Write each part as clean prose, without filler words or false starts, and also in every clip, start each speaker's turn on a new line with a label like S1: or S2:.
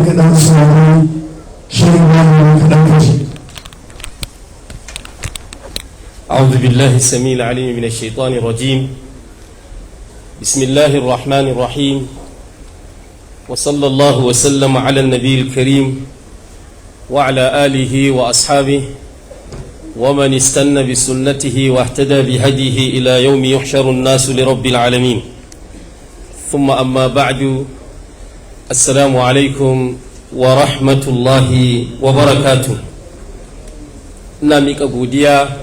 S1: kaɗan saurari shirin wani kaɗan kashi.
S2: أعوذ بالله السميع العليم من الشيطان الرجيم. بسم الله الرحمن الرحيم، وصلى الله وسلم على النبي الكريم وعلى آله وأصحابه ومن استنى بسنته واهتدى بهديه إلى يوم يحشر الناس لرب العالمين. ثم أما بعد، السلام عليكم ورحمة الله وبركاته. نامك أبوديا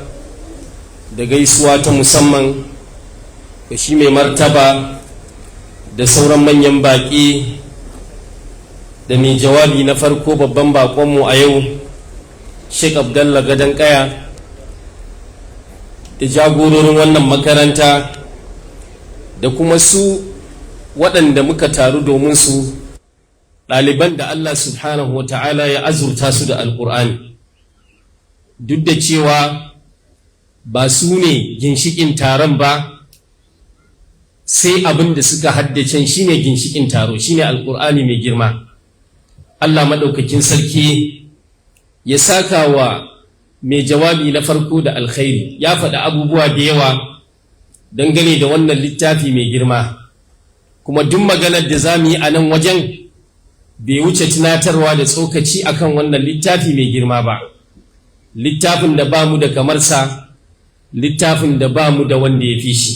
S2: da gaisuwa ta musamman ga shi mai martaba da sauran manyan baƙi da mai jawabi na farko babban baƙonmu a yau Sheikh Abdallah Gadon Kaya da jagororin wannan makaranta da kuma su waɗanda muka taru domin su ɗaliban da Allah subhanahu wa ta'ala ya azurta su da Alqur'ani, duk da cewa ba su ne ginshikin taron ba, sai abin da suka haddace shine ginshikin taro, shine Alqur'ani mai girma. Allah maɗaukakin sarki ya saka wa mai jawabi na farko da alkhairi. Ya faɗi abubuwa da yawa dangane da wannan littafi mai girma, kuma duk maganar da za mu yi a nan wajen bai wuce tunatarwa da tsokaci akan wannan littafi mai girma ba, littafin da ba mu da kamarsa, littafin da ba mu da wanda ya fi shi.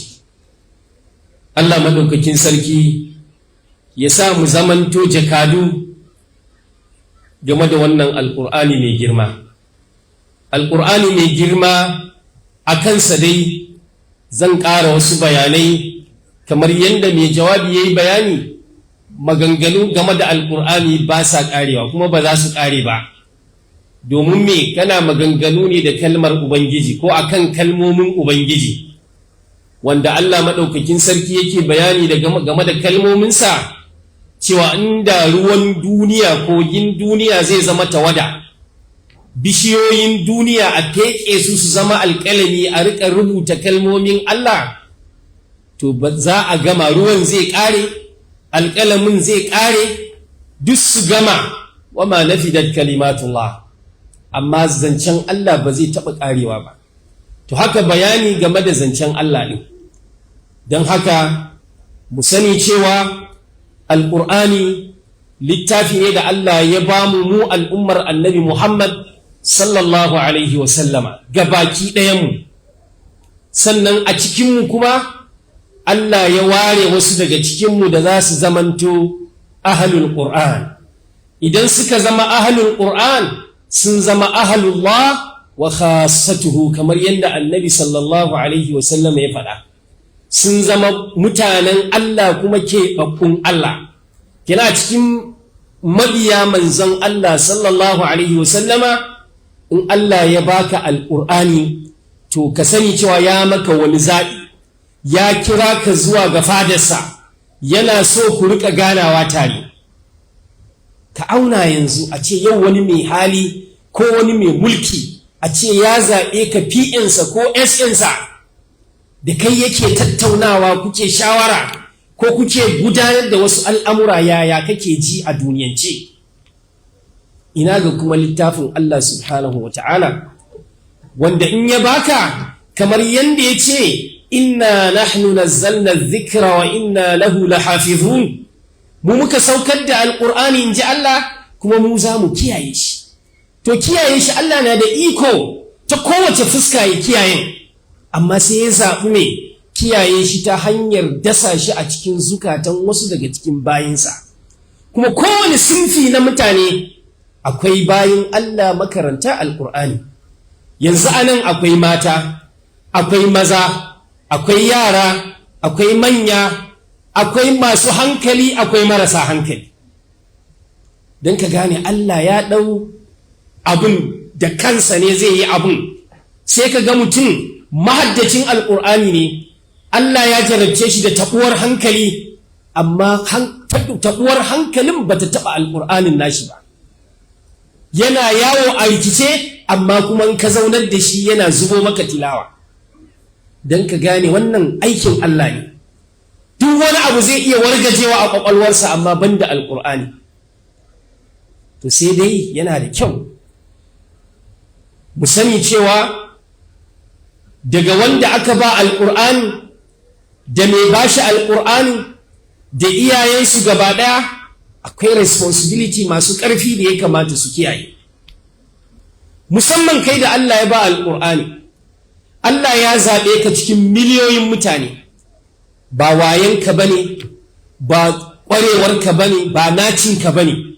S2: Allah maɗaukakin sarki ya sa mu zamanto jakadu game da wannan Alƙur'ani mai girma. Alƙur'ani mai girma a kansa dai zan ƙara wasu bayanai kamar yadda mai jawabi ya yi bayani. Maganganu game da Alƙur'ani ba sa ƙarewa kuma ba za su ƙare ba, domin me kana maganganu ne da kalmar Ubangiji ko akan kalmomin Ubangiji, wanda Allah maɗaukakin sarki yake bayani da game da kalmominsa cewa inda ruwan duniya kogin duniya zai zama tawada, bishiyoyin duniya a feƙe su zama alƙalami a riƙa rubuta kalmomin Allah, to ba za a gama, ruwan zai ƙare, alƙalamin zai ƙare, duk su gama, wama nafidat kalimatullah, amma zancen Allah ba zai taɓa ƙarewa ba. To haka bayani game da zancen Allah ne. Don haka mu sani cewa Alƙur'ani littafi ne da Allah ya ba mu al'ummar annabi Muhammad sallallahu alaihi wasallama gabaki ɗayanmu. Sannan a cikinmu kuma Allah ya ware wasu daga cikinmu da za su zamanto ahlul Qur'an. Idan suka zama ahlul Qur'an, sun zama ahlullah wa khassatuhu, kamar yadda annabi sallallahu alaihi wasallam ya faɗa. Sun zama mutanen Allah kuma keɓaɓɓun Allah. Kina cikin mabiya manzon Allah sallallahu alaihi wasallama, in Allah ya baka Alƙur'ani, to ka sani cewa ya maka wani zaɓi, ya kira ka zuwa ga fadarsa, yana so ku riƙa ganawa tare. Ka auna yanzu a ce yau wani mai hali ko wani mai mulki a ce ya zaɓe ka PNsa ko SNsa, da kai yake tattaunawa, kuke shawara ko kuke gudanar da wasu al'amura, yaya kake ji a duniyance? Ina ga kuma littafin Allah subhanahu wa ta'ala, wanda in ya baka, kamar yadda ya ce, inna nahnu nazzalna dhikra wa inna lahu lahafizun, mu muka saukar da Alƙur'ani in ji Allah, kuma mu za mu kiyaye shi. To kiyaye shi Allah na da iko ta kowace fuska ya kiyaye, amma sai ya zaɓi mai kiyaye shi ta hanyar dasa shi a cikin zukatan wasu daga cikin bayinsa. Kuma kowane sinfi na mutane akwai bayin Allah makaranta Alƙur'ani. Yanzu anan akwai mata, akwai maza, akwai yara, akwai manya, akwai masu hankali, akwai marasa hankali. Don ka gane Allah ya ɗau abin da kansa ne zai yi abin. Sai ka ga mutum mahaddacin Alƙur'ani ne, Allah ya jarabce shi da taɓuwar hankali, amma taɓuwar hankalin ba ta taɓa Alƙur'anin nashi ba. Yana yawo a rikice, amma kuma in ka zaunar da shi yana zubo maka tilawa. Don ka gane wannan aikin Allah ne. Duk wani abu zai iya wargajewa a ƙwaƙwalwarsa, amma banda Alƙur'ani. to sai dai yana da kyau mu sani cewa daga wanda aka ba alƙur'ani da mai bashi alƙur'ani da iyayensu gaba ɗaya akwai responsibility masu ƙarfi da ya kamata su kiyaye, musamman kai da Allah ya ba alƙur'ani. Allah ya zaɓe ka cikin miliyoyin mutane, ba wayanka bane, ba ƙwarewarka bane, ba nacinka bane.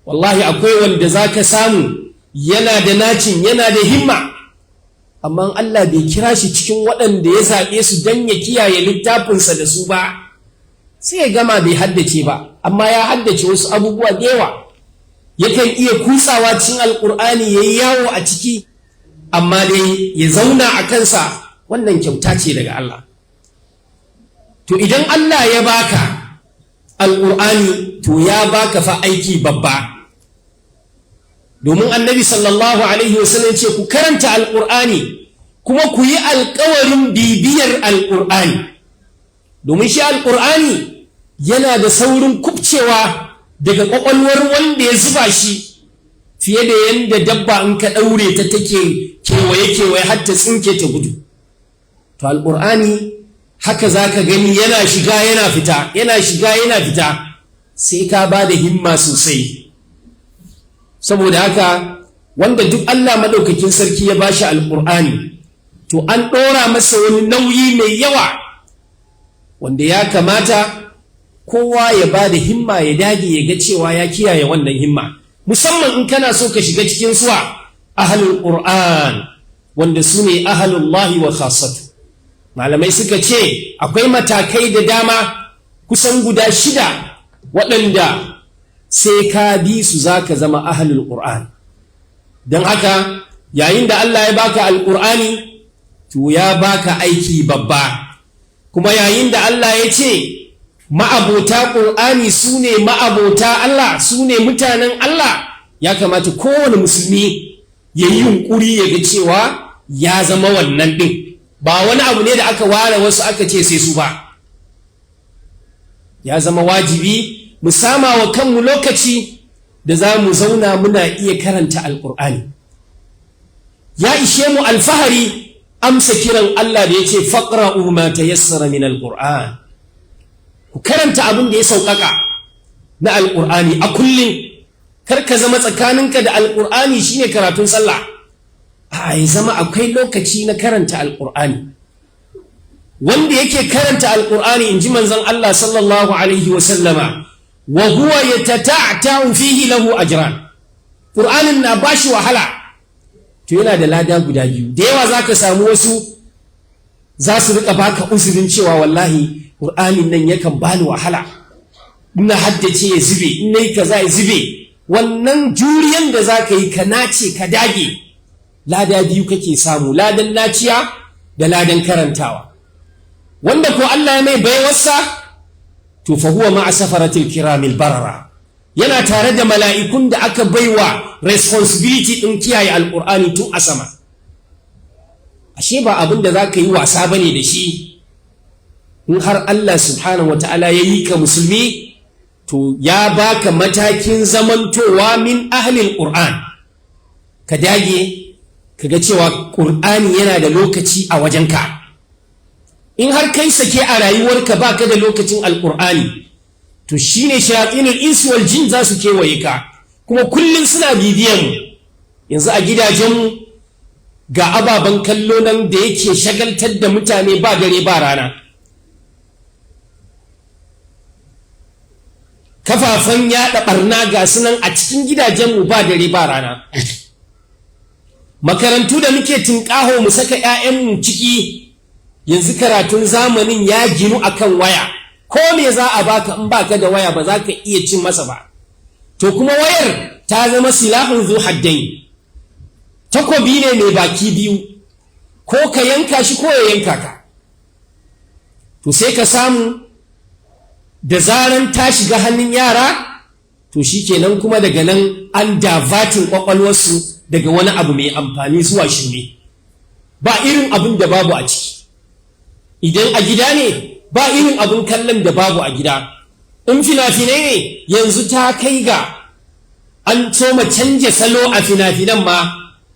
S2: Wallahi akwai wanda zaka samu yana da nacin, yana da himma, amma Allah bai kira shi cikin waɗanda ya zaɓe su don ya kiyaye littafinsa da su ba, sai ya gama bai haddace ba, amma ya haddace wasu abubuwa da yawa. Yakan iya kutsawa cikin alƙur'ani ya yi yawo a ciki, amma dai ya zauna a kansa, wannan kyauta ce daga Allah. To idan Allah ya baka alƙur'ani, to ya baka fa aiki babba. Domin annabi sallallahu alaihi wasallam ce ku karanta alƙur'ani kuma ku yi alƙawarin bibiyar alƙur'ani, domin shi alƙur'ani yana da saurin kubcewa daga ƙwaƙwalwar wanda ya zuba shi fiye da yadda dabba in ka ɗaure ta take kewaye har ta tsinke ta gudu. To alƙur'ani haka za ka gani yana shiga yana fita, yana shiga yana fita, sai ka ba da himma sosai. Saboda haka wanda duk Allah maɗaukakin sarki ya bashi alƙur'ani, to an ɗora masa wani nauyi mai yawa wanda ya kamata kowa ya ba da himma, ya dage ya ga cewa ya kiyaye wannan himma, musamman in kana so ka shiga cikin suwa ahlul Qur'an, wanda su ne ahlullahi wa khassatu. Malamai suka ce akwai matakai da dama kusan guda 6 waɗanda sai ka bi su za ka zama ahlul Qur'an. Don haka yayin da Allah ya baka alƙur'ani, to ya baka aiki babba. Kuma yayin da Allah ya ce ma'abota ƙur'ani su ne ma'abota Allah, su ne mutanen Allah, ya kamata kowane musulmi ya yi yunƙuri ya ga cewa ya zama wannan ɗin, ba wani abu ne da aka ware wasu aka ce sai su ba. Ya zama wajibi mu sama wa kanmu lokaci da za mu zauna muna iya karanta alƙur'ani. Ya ishe mu alfahari amsa kiran Allah da ya ce faqra'u ma tayassara min alƙur'an, ku karanta abin da ya sauƙaƙa na alƙur'ani a kullum. Kar ka zama tsakaninka da alƙur'ani shine karatun sallah, a ya zama akwai lokaci na karanta alƙur'ani. Wanda yake karanta alƙur'ani, in ji manzon Allah sallallahu alaihi wa sallama, wa huwa yatata'u fihi lahu ajran, Qur'anin na bashi wahala, to yana da lada guda biyu. Da yawa zaka samu wasu za su rika baka uzurin cewa wallahi Qur'anin nan yakan bani wahala, ina haddace ya zube, in nayi kaza ya zube. Wannan juriyan da zaka yi ka nace ka dage, lada biyu kake samu, ladan naciya da ladan karantawa. Wanda ko Allah ya mai baiwarsa, to fa huwa ma'a safaratil kiramil barara, yana tare da mala'ikun da aka baiwa responsibility din kiyaye alqur'ani tun a sama. Ashe ba abin da zaka yi wasa bane da shi. In har Allah subhanahu wataala ya yi ka musulmi, to ya baka matakin zamantowa min ahlil qur'an. Ka dage kaga cewa qur'ani yana da lokaci a wajenka. In har kai sake a rayuwarka baka da lokacin alƙur'ani, to shine shayatinul insi wal jin za su kewaye ka, kuma kullum suna bibiyan mu. Yanzu a gidajenmu ga ababen kallo nan da yake shagaltar da mutane ba dare ba rana. Kafafen yaɗa ɓarna ga sunan a cikin gidajenmu ba dare ba rana. Makarantu da muke tinƙaho mu saka 'ya'yanmu ciki, yanzu karatun zamanin ya ginu akan waya. Ko me za a baka in baka da waya ba za ka iya cin masa ba. To kuma wayar ta zama silahun zu haddain, takobi ne mai baki biyu, ko ka yanka shi ko ya yanka ka. To sai ka samu da zaran ta shiga hannun yara, to shikenan kuma daga nan an davatin kwakwalwarsu daga wani abu mai amfani zuwa shirme. Ba irin abin da babu a ciki. Idan a gida ne, ba irin abin kallon da babu a gida. In fina-finai ne, yanzu ta kai ga an soma canja salo a fina-finan ma,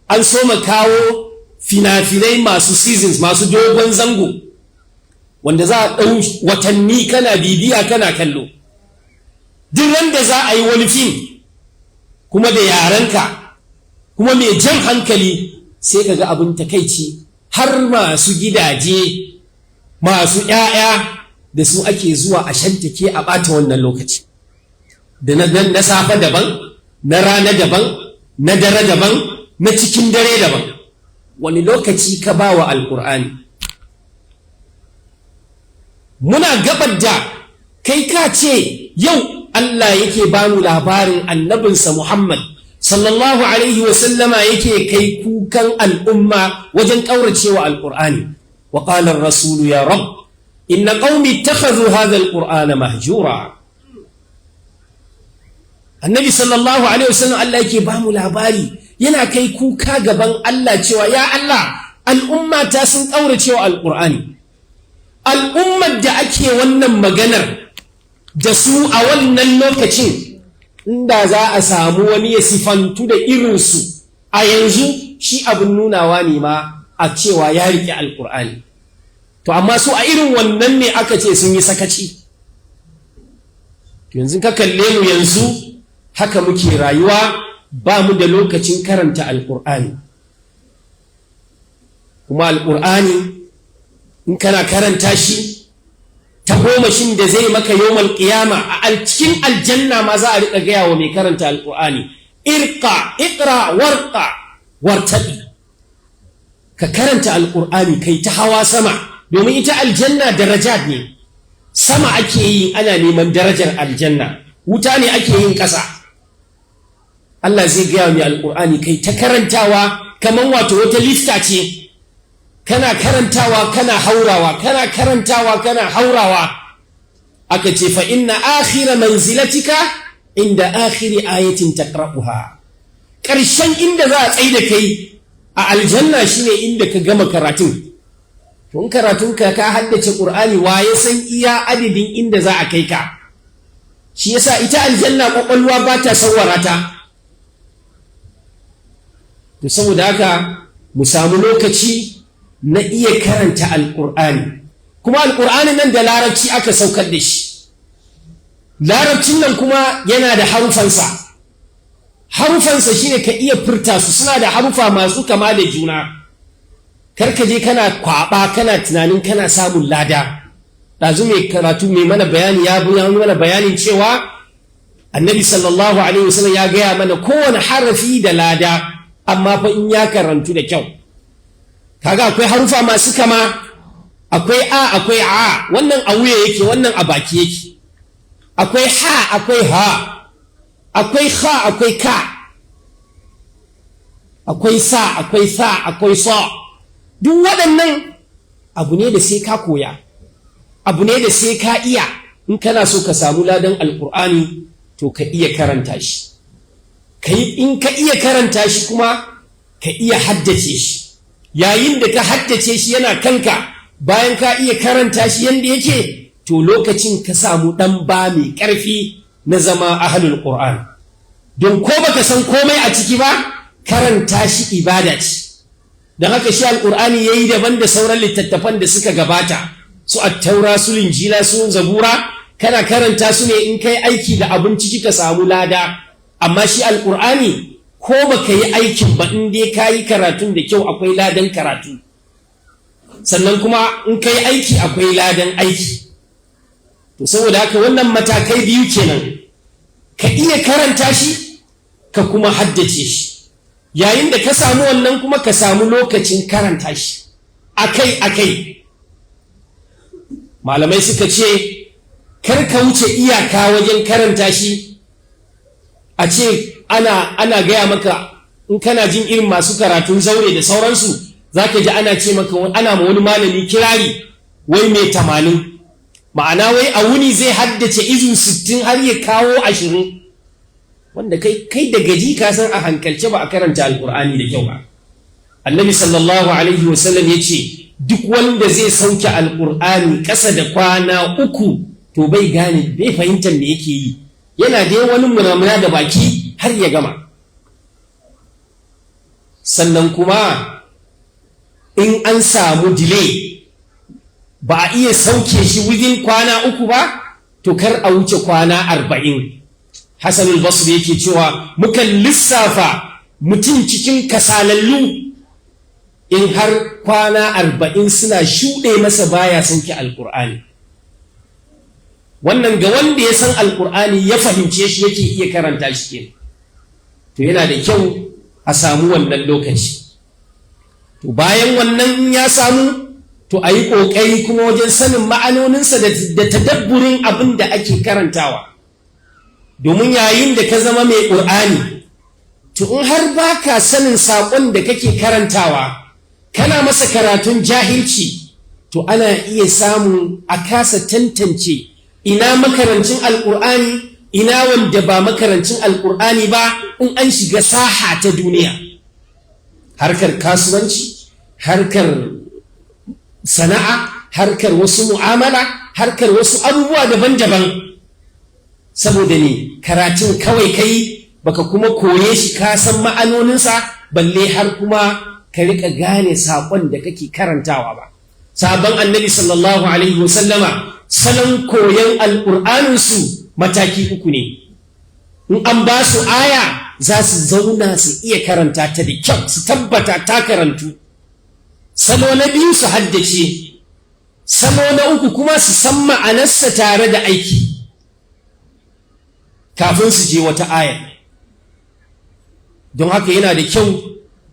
S2: an soma kawo fina-finai masu seasons, masu dogon zango, wanda za a ɗau watanni kana bibiya kana kallo. Duk wanda za a yi wani fim kuma da yarenka kuma mai jan hankali, sai ka ga abin takaici, har masu gidaje masu ‘ya'ya da su ake zuwa a shantake a ɓata wannan lokaci, da na safe daban, na rana daban, na dare daban, na cikin dare daban. Wani lokaci ka ba wa Alƙur'ani? Muna gabar da kai ka ce yau Allah yake ba mu labarin annabinsa Muhammad sallallahu alaihi wasallama yake kai kukan al'umma wajen ƙauracewa Alƙur'ani. Wa qala ar-rasulu ya rab inna qaumi ittakhadhu hadha al-qur'ana mahjura. Annabi sallallahu alaihi wasallam Allah yake ba mu labari, yana kai kuka gaban Allah cewa ya Allah, al'umma ta sun ƙauracewa Alƙur'ani. Al'ummar da ake wannan maganar da su a wannan lokacin, inda za a samu wani ya sifantu da irinsu a yanzu, shi abin nunawa ne ma a cewa ya riƙe Alƙur'ani. To amma su a irin wannan ne aka ce sun yi sakaci. Yanzu ka kalle mu yanzu haka muke rayuwa, ba mu da lokacin karanta Alƙur'ani. Kuma Alƙur'ani in kana karanta shi, ta gomashin da zai maka yawmal qiyama a cikin aljanna ma za a riƙa gaya wa mai karanta Alƙur'ani, iqra warqa wartaqi. Ka karanta Alƙur'ani kai ta hawa sama, domin ita aljanna darajat ne. Sama ake yi ana neman darajar aljanna, wuta ne ake yin ƙasa. Allah zai gaya mai Alƙur'ani kai ta karantawa kamar wato wata lifta ce, kana karantawa kana haurawa, kana karantawa kana haurawa. Aka ce fa inna akhira manzilatika inda akhiri ayatin taqra'uha. Ƙarshen inda za a tsaye da kai a aljanna shine inda ka gama karatun. Tun karatunka ka haddace Qur'ani, wa ya san iya adadin inda za a kai ka. Shi yasa ita aljanna kwakwalwa ba ta sawwara ta. To saboda haka mu samu lokaci na iya karanta Alƙur'ani. Kuma Alƙur'ani nan da larabci aka saukar da shi. Larabcin nan kuma yana da harufansa. Harufansa shine ka iya furta su, suna da harufa masu kama da juna. Karka je kana kwaba kana tunanin kana samun lada. Ɗazu mai karatu mai mana bayani ya mana bayanin cewa Annabi sallallahu alaihi wasallam ya gaya mana kowane harafi da lada, amma fa in ya karantu da kyau. Kaga akwai harufa masu kama, akwai a akwai a, wannan a wuya yake, wannan a baki yake. Akwai ha akwai ha, akwai ha akwai ka, akwai sa akwai sa akwai sa. Duk waɗannan abu ne da sai ka koya, abu ne da sai ka iya. In kana so ka samu ladan Alƙur'ani, to ka iya karanta shi. In ka iya karanta shi kuma ka iya haddace shi. Yayin da ka haddace shi yana kanka, bayan ka iya karanta shi yanda yake, to lokacin ka samu ɗan ba mai ƙarfi na zama ahlul Qur'an. Don ko baka san komai a ciki ba, karanta shi ibada ce. Don haka shi Alƙur'ani yayi daban da sauran littattafan da suka gabata, su Attaura, su Linjila, su Zabura. Kana karanta su ne in kai aiki da abin ciki ka samu lada. Amma shi Alƙur'ani ko baka yi aikin ba, in dai ka yi karatun da kyau akwai ladan karatu, sannan kuma in ka yi aiki akwai ladan aiki. To saboda haka wannan matakai biyu kenan, ka iya karanta shi ka kuma haddace shi. Yayin da ka samu wannan kuma ka samu lokacin karanta shi akai-akai. Malamai suka ce kar ka wuce iyaka wajen karanta shi. A ce ana gaya maka, in kana jin irin masu karatun zaure da sauransu, za ka ji ana ce maka, ana ma wani malami kirari wai mai 80. Ma'ana wai a wuni zai haddace izu 60 har ya kawo 20, wanda kai da gaji ka san a hankalce ba a karanta Alƙur'ani da kyau ba. Annabi sallallahu alaihi wasallam ya ce duk wanda zai sauke Alƙur'ani ƙasa da kwana 3, to bai fahimtar me yake yi. Yana da wani munamuna da baki har ya gama. Sannan kuma in an samu delay ba a iya sauke shi within kwana 3 ba, to kar a wuce kwana 40. Hassan al-Basri yake cewa mukan lissafa mutum cikin kasalallu in har kwana 40 suna shuɗe masa baya sauke alƙur'ani. Wannan ga wanda ya san alƙur'ani ya fahimce shi yake iya karanta shi kenan. To yana da kyau a samu wannan lokaci. To bayan wannan ya samu, to a yi ƙoƙari kuma wajen sanin ma'anoninsa da tadabburin abin da ake karantawa. Domin yayin da ka zama mai ƙur'ani, to in har ba ka sanin saƙon da kake karantawa, kana masa karatun jahilci, to ana iya samun a kasa tantance ina makarancin alƙur'ani, ina wanda ba makarancin alƙur'ani ba in an shiga saha ta duniya. Harkar kasuwanci, harkar sana'a, harkar wasu mu'amala, harkar wasu abubuwa daban-daban. Saboda ne karatun kawai kai baka kuma koye shi ka san ma'anoninsa, balle har kuma ka rika gane saƙon da kake karantawa ba. Sabon annabi sallallahu alaihi wasallama salon koyon alƙur'aninsu mataki 3 ne. In an ba su aya za su zauna su iya karanta ta da kyau, su tabbata ta karantu. Salo na 2 su haddace, salo na 3 kuma su san ma'anarsa tare da aiki kafin su je wata aya. Don haka yana da kyau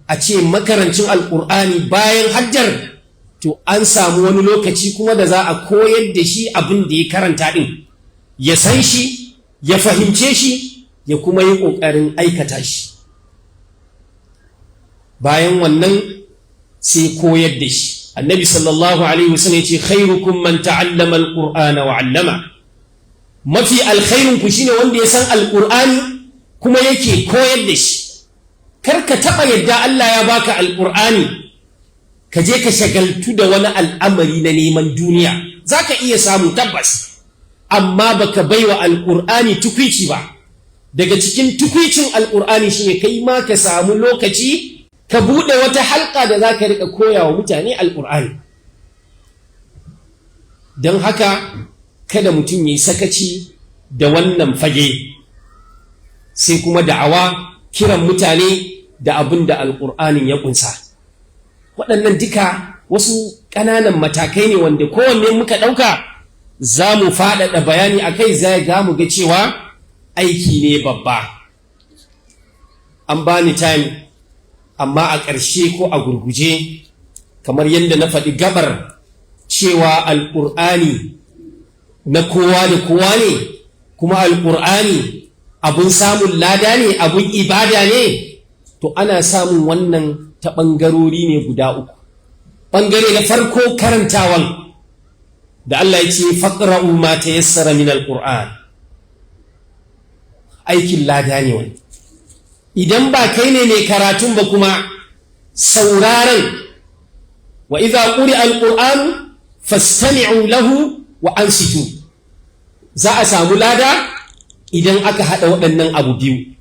S2: a ce makarancin alƙur'ani bayan hajjar, to an samu wani lokaci kuma da za a koyar da shi abin da ya karanta ɗin, ya san shi, ya fahimce shi, ya kuma yi ƙoƙarin aikata shi. Bayan wannan sai koyar da shi. Annabi sallallahu alaihi wasallam ya ce khairukum man ta'allama alqur'ana wa 'allama. Mafi alkhairun ku shine wanda ya san alqur'ani kuma yake koyar da shi. Kar ka taba yadda Allah ya baka alqur'ani ka je ka shagaltu da wani al'amari na neman duniya. Zaka iya samu tabbas, amma baka baiwa alqur'ani tukwici ba. Daga cikin tukwicin alqur'ani shine kai ma ka samu lokaci ka buɗe wata halka da za ka riƙa koya wa mutane alƙur'ani. Don haka kada mutum ya yi sakaci da wannan fage, sai kuma da'awa, kiran mutane da abin da alƙur'anin ya ƙunsa. Waɗannan duka wasu ƙananan matakai ne wanda kowanne muka ɗauka za mu faɗaɗa bayani a kai, za mu ga cewa aiki ne babba. An bani time, amma a ƙarshe ko a gurguje, kamar yadda na faɗi gabar cewa alƙur'ani na kowa da kowa ne, kuma alƙur'ani abun samun lada ne, abun ibada ne, to ana samun wannan ta ɓangarori ne guda 3. Ɓangare na farko karantawan da Allah ya ce faqra'u ma tayassara min alƙur'an, aikin lada ne wani. Idan ba kai ne mai karatun ba kuma sauraron, wa idza quri'a alqur'anu fastami'u lahu wa ansitu, za a samu lada idan aka hada waɗannan abu biyu,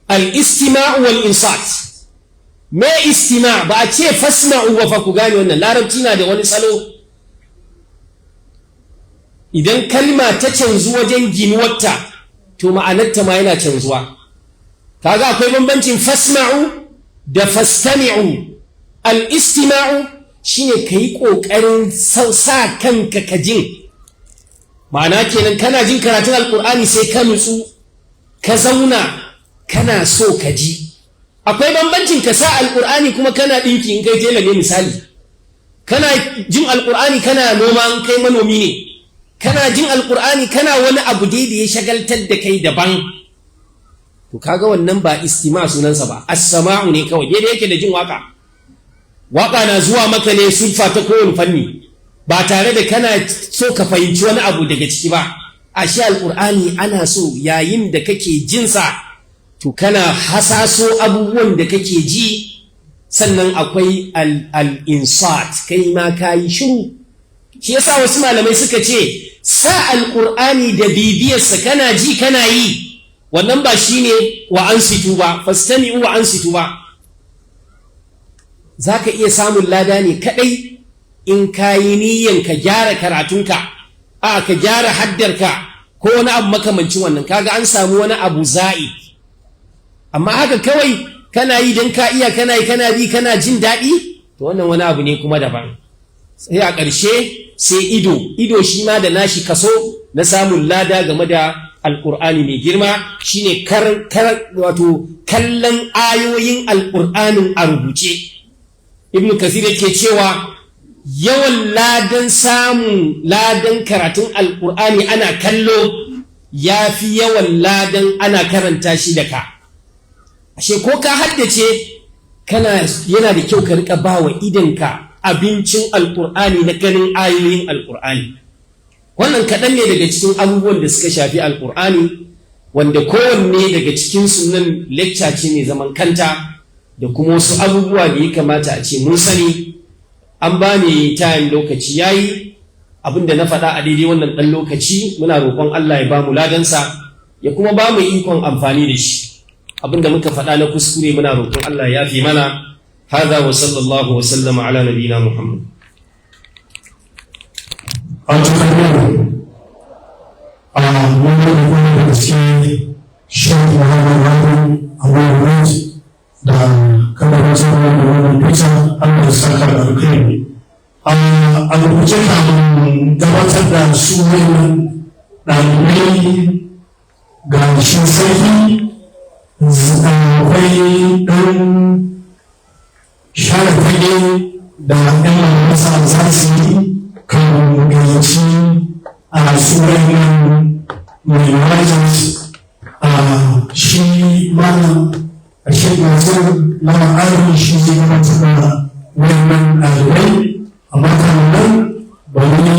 S2: al-istima'u wal insat. Me istima' ba a ce fasma'u wa fa ku gane wannan larabci na da wani salo. Idan kalma ta canzu wajen ginuwarta, to ma'anarta ma yana canzuwa. Kaga akwai bambancin fasma'u da fastami'u. Al-istima'u shine kai kokarin sa kanka ka jin. Ma'ana kenan kana jin karatun alqur'ani sai ka nutsu, ka zauna kana so ka ji. Akwai bambancin ka sa alqur'ani kuma kana dinki in kai tela ne misali. Kana jin alqur'ani kana noma in kai manomi ne. Kana jin alqur'ani kana wani abu da ya shagaltar da kai daban. To kaga wannan ba istima sunansa ba, as-sama'u ne kawai. Yadda yake da jin waka na zuwa maka ne sulfa ta kowane fanni, ba tare da kana so ka fahimci wani abu daga ciki ba. Ashe alqur'ani ana so yayin da kake jinsa, to kana hasaso abubuwan da kake ji, sannan akwai al-insat, kai ma kayi shiru. Shi yasa wasu malamai suka ce sa alqur'ani da bibiyarsa kana ji kana yi, wannan ba shine wa ansitu ba, fastami'u wa ansitu ba. Zaka iya samun lada ne kadai in kayi niyyan ka gyara karatunka, ka gyara haddarka ko wani abu makamancin wannan, kaga an samu wani abu za'i. Amma haka kawai kana yi don ka iya, kana yi kana bi kana jin daɗi, to wannan wani abu ne kuma daban. Sai a ƙarshe sai ido shi ma da nashi kaso na samun lada game da Alƙur'ani mai girma, shine wato kallon ayoyin Alƙur'anin a rubuce. Ibn Kathir yake cewa yawan ladan samun ladan karatun Alƙur'ani ana kallo ya fi yawan ladan ana karanta shi da ka. Ashe ko ka haddace yana da kyau ka rika ba wa idanka abincin Alƙur'ani na ganin ayoyin Alƙur'ani. Wannan kaɗan ne daga cikin abubuwan da suka shafi Alƙur'ani, wanda kowanne daga cikin sunan lecture ce mai zaman kanta da kuma wasu abubuwa da ya kamata a ce mun sani. An ba ni time, lokaci yayi. Abinda na faɗa a daidai wannan ɗan lokaci muna roƙon Allah ya ba mu ladansa ya kuma ba mu ikon amfani da shi. Abinda muka faɗa na kuskure muna roƙon Allah ya fi mana. Hada wa sallallahu wa sallama ala nabiyina Muhammad.
S1: a cikin wani da gaske shan muhammadu a wani da kamar zama da wani bisa Allah ya saka da alkhairi. A rubuce kamun gabatar da su wannan ɗalibai ga shi sarki akwai ɗan share fage da ɗan masa za su yi kan gayyaci a sunan mai wajen shi malam a shekaru na ma'arin shi zai gabatar da wannan ɗalibai. Amma kamar bari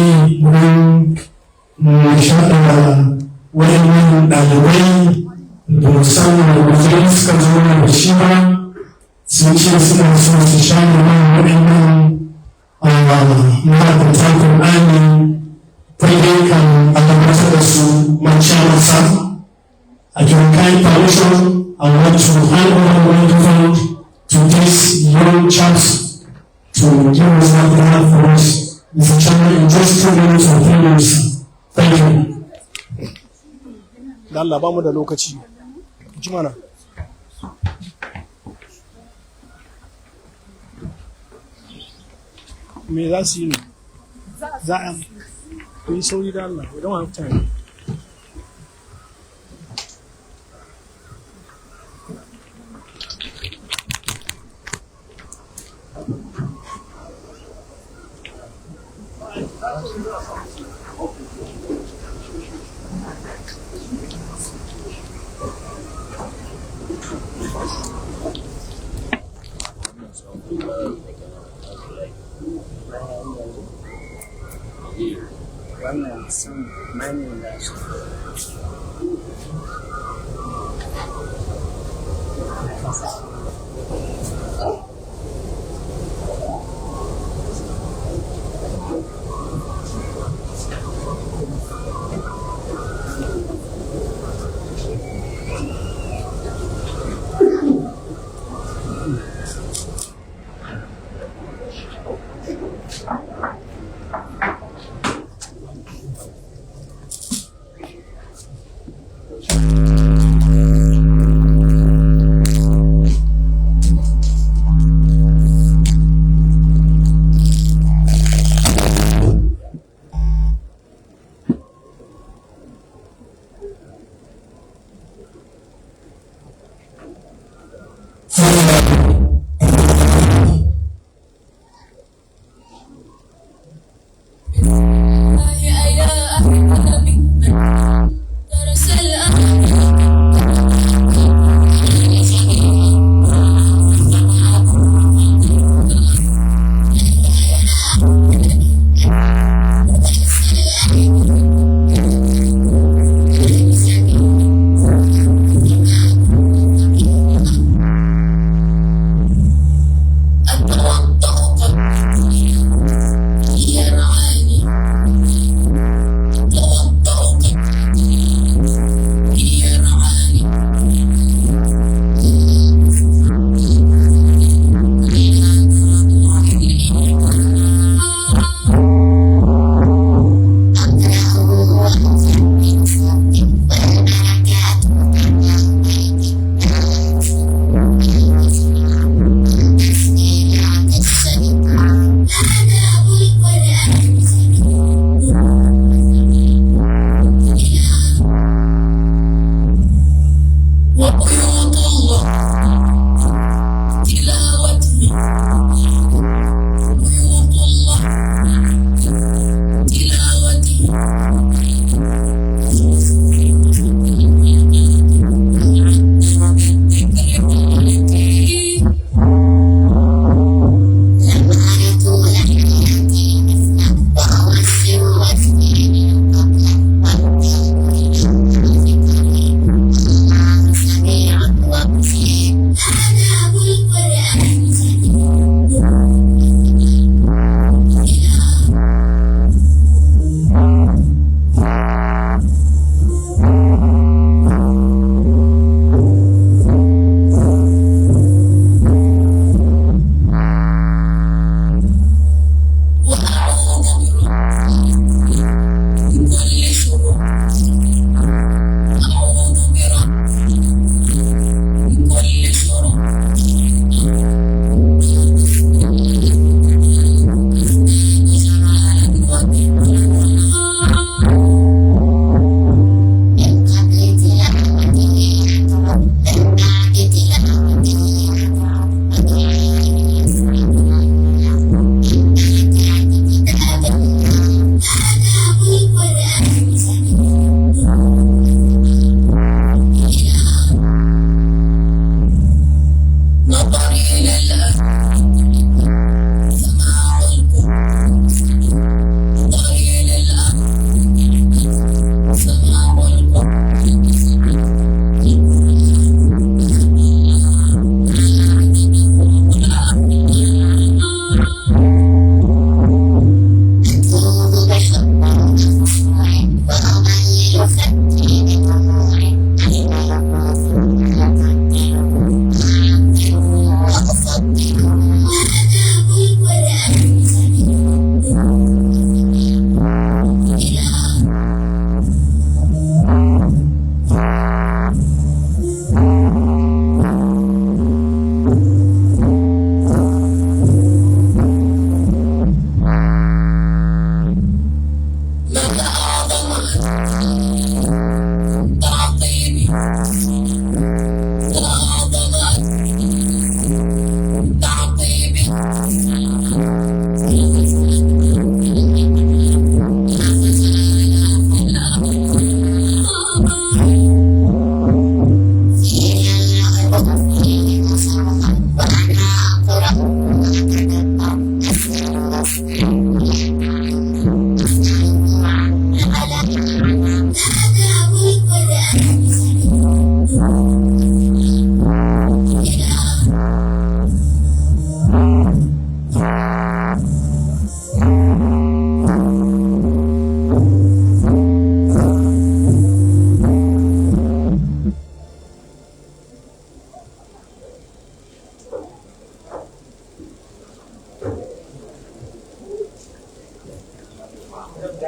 S1: mun shaɗa wayannan ɗalibai da musamman wajen suka zo da shi ba, sun ce suna so su shaɗa wayannan ma'aikatan Kur'ani fage kan gabatar da su mancanarsa. I can kind permission, I want to hand over the microphone to these young chaps to give us what they have for us. Mr. Chairman, in just 2 minutes or 3 minutes. Thank you.
S3: Da Allah ba mu da lokaci. Ji mana. Me za su yi ne? Za a yi sauri da Allah. We don't have time.
S4: Wannan sun manyan da su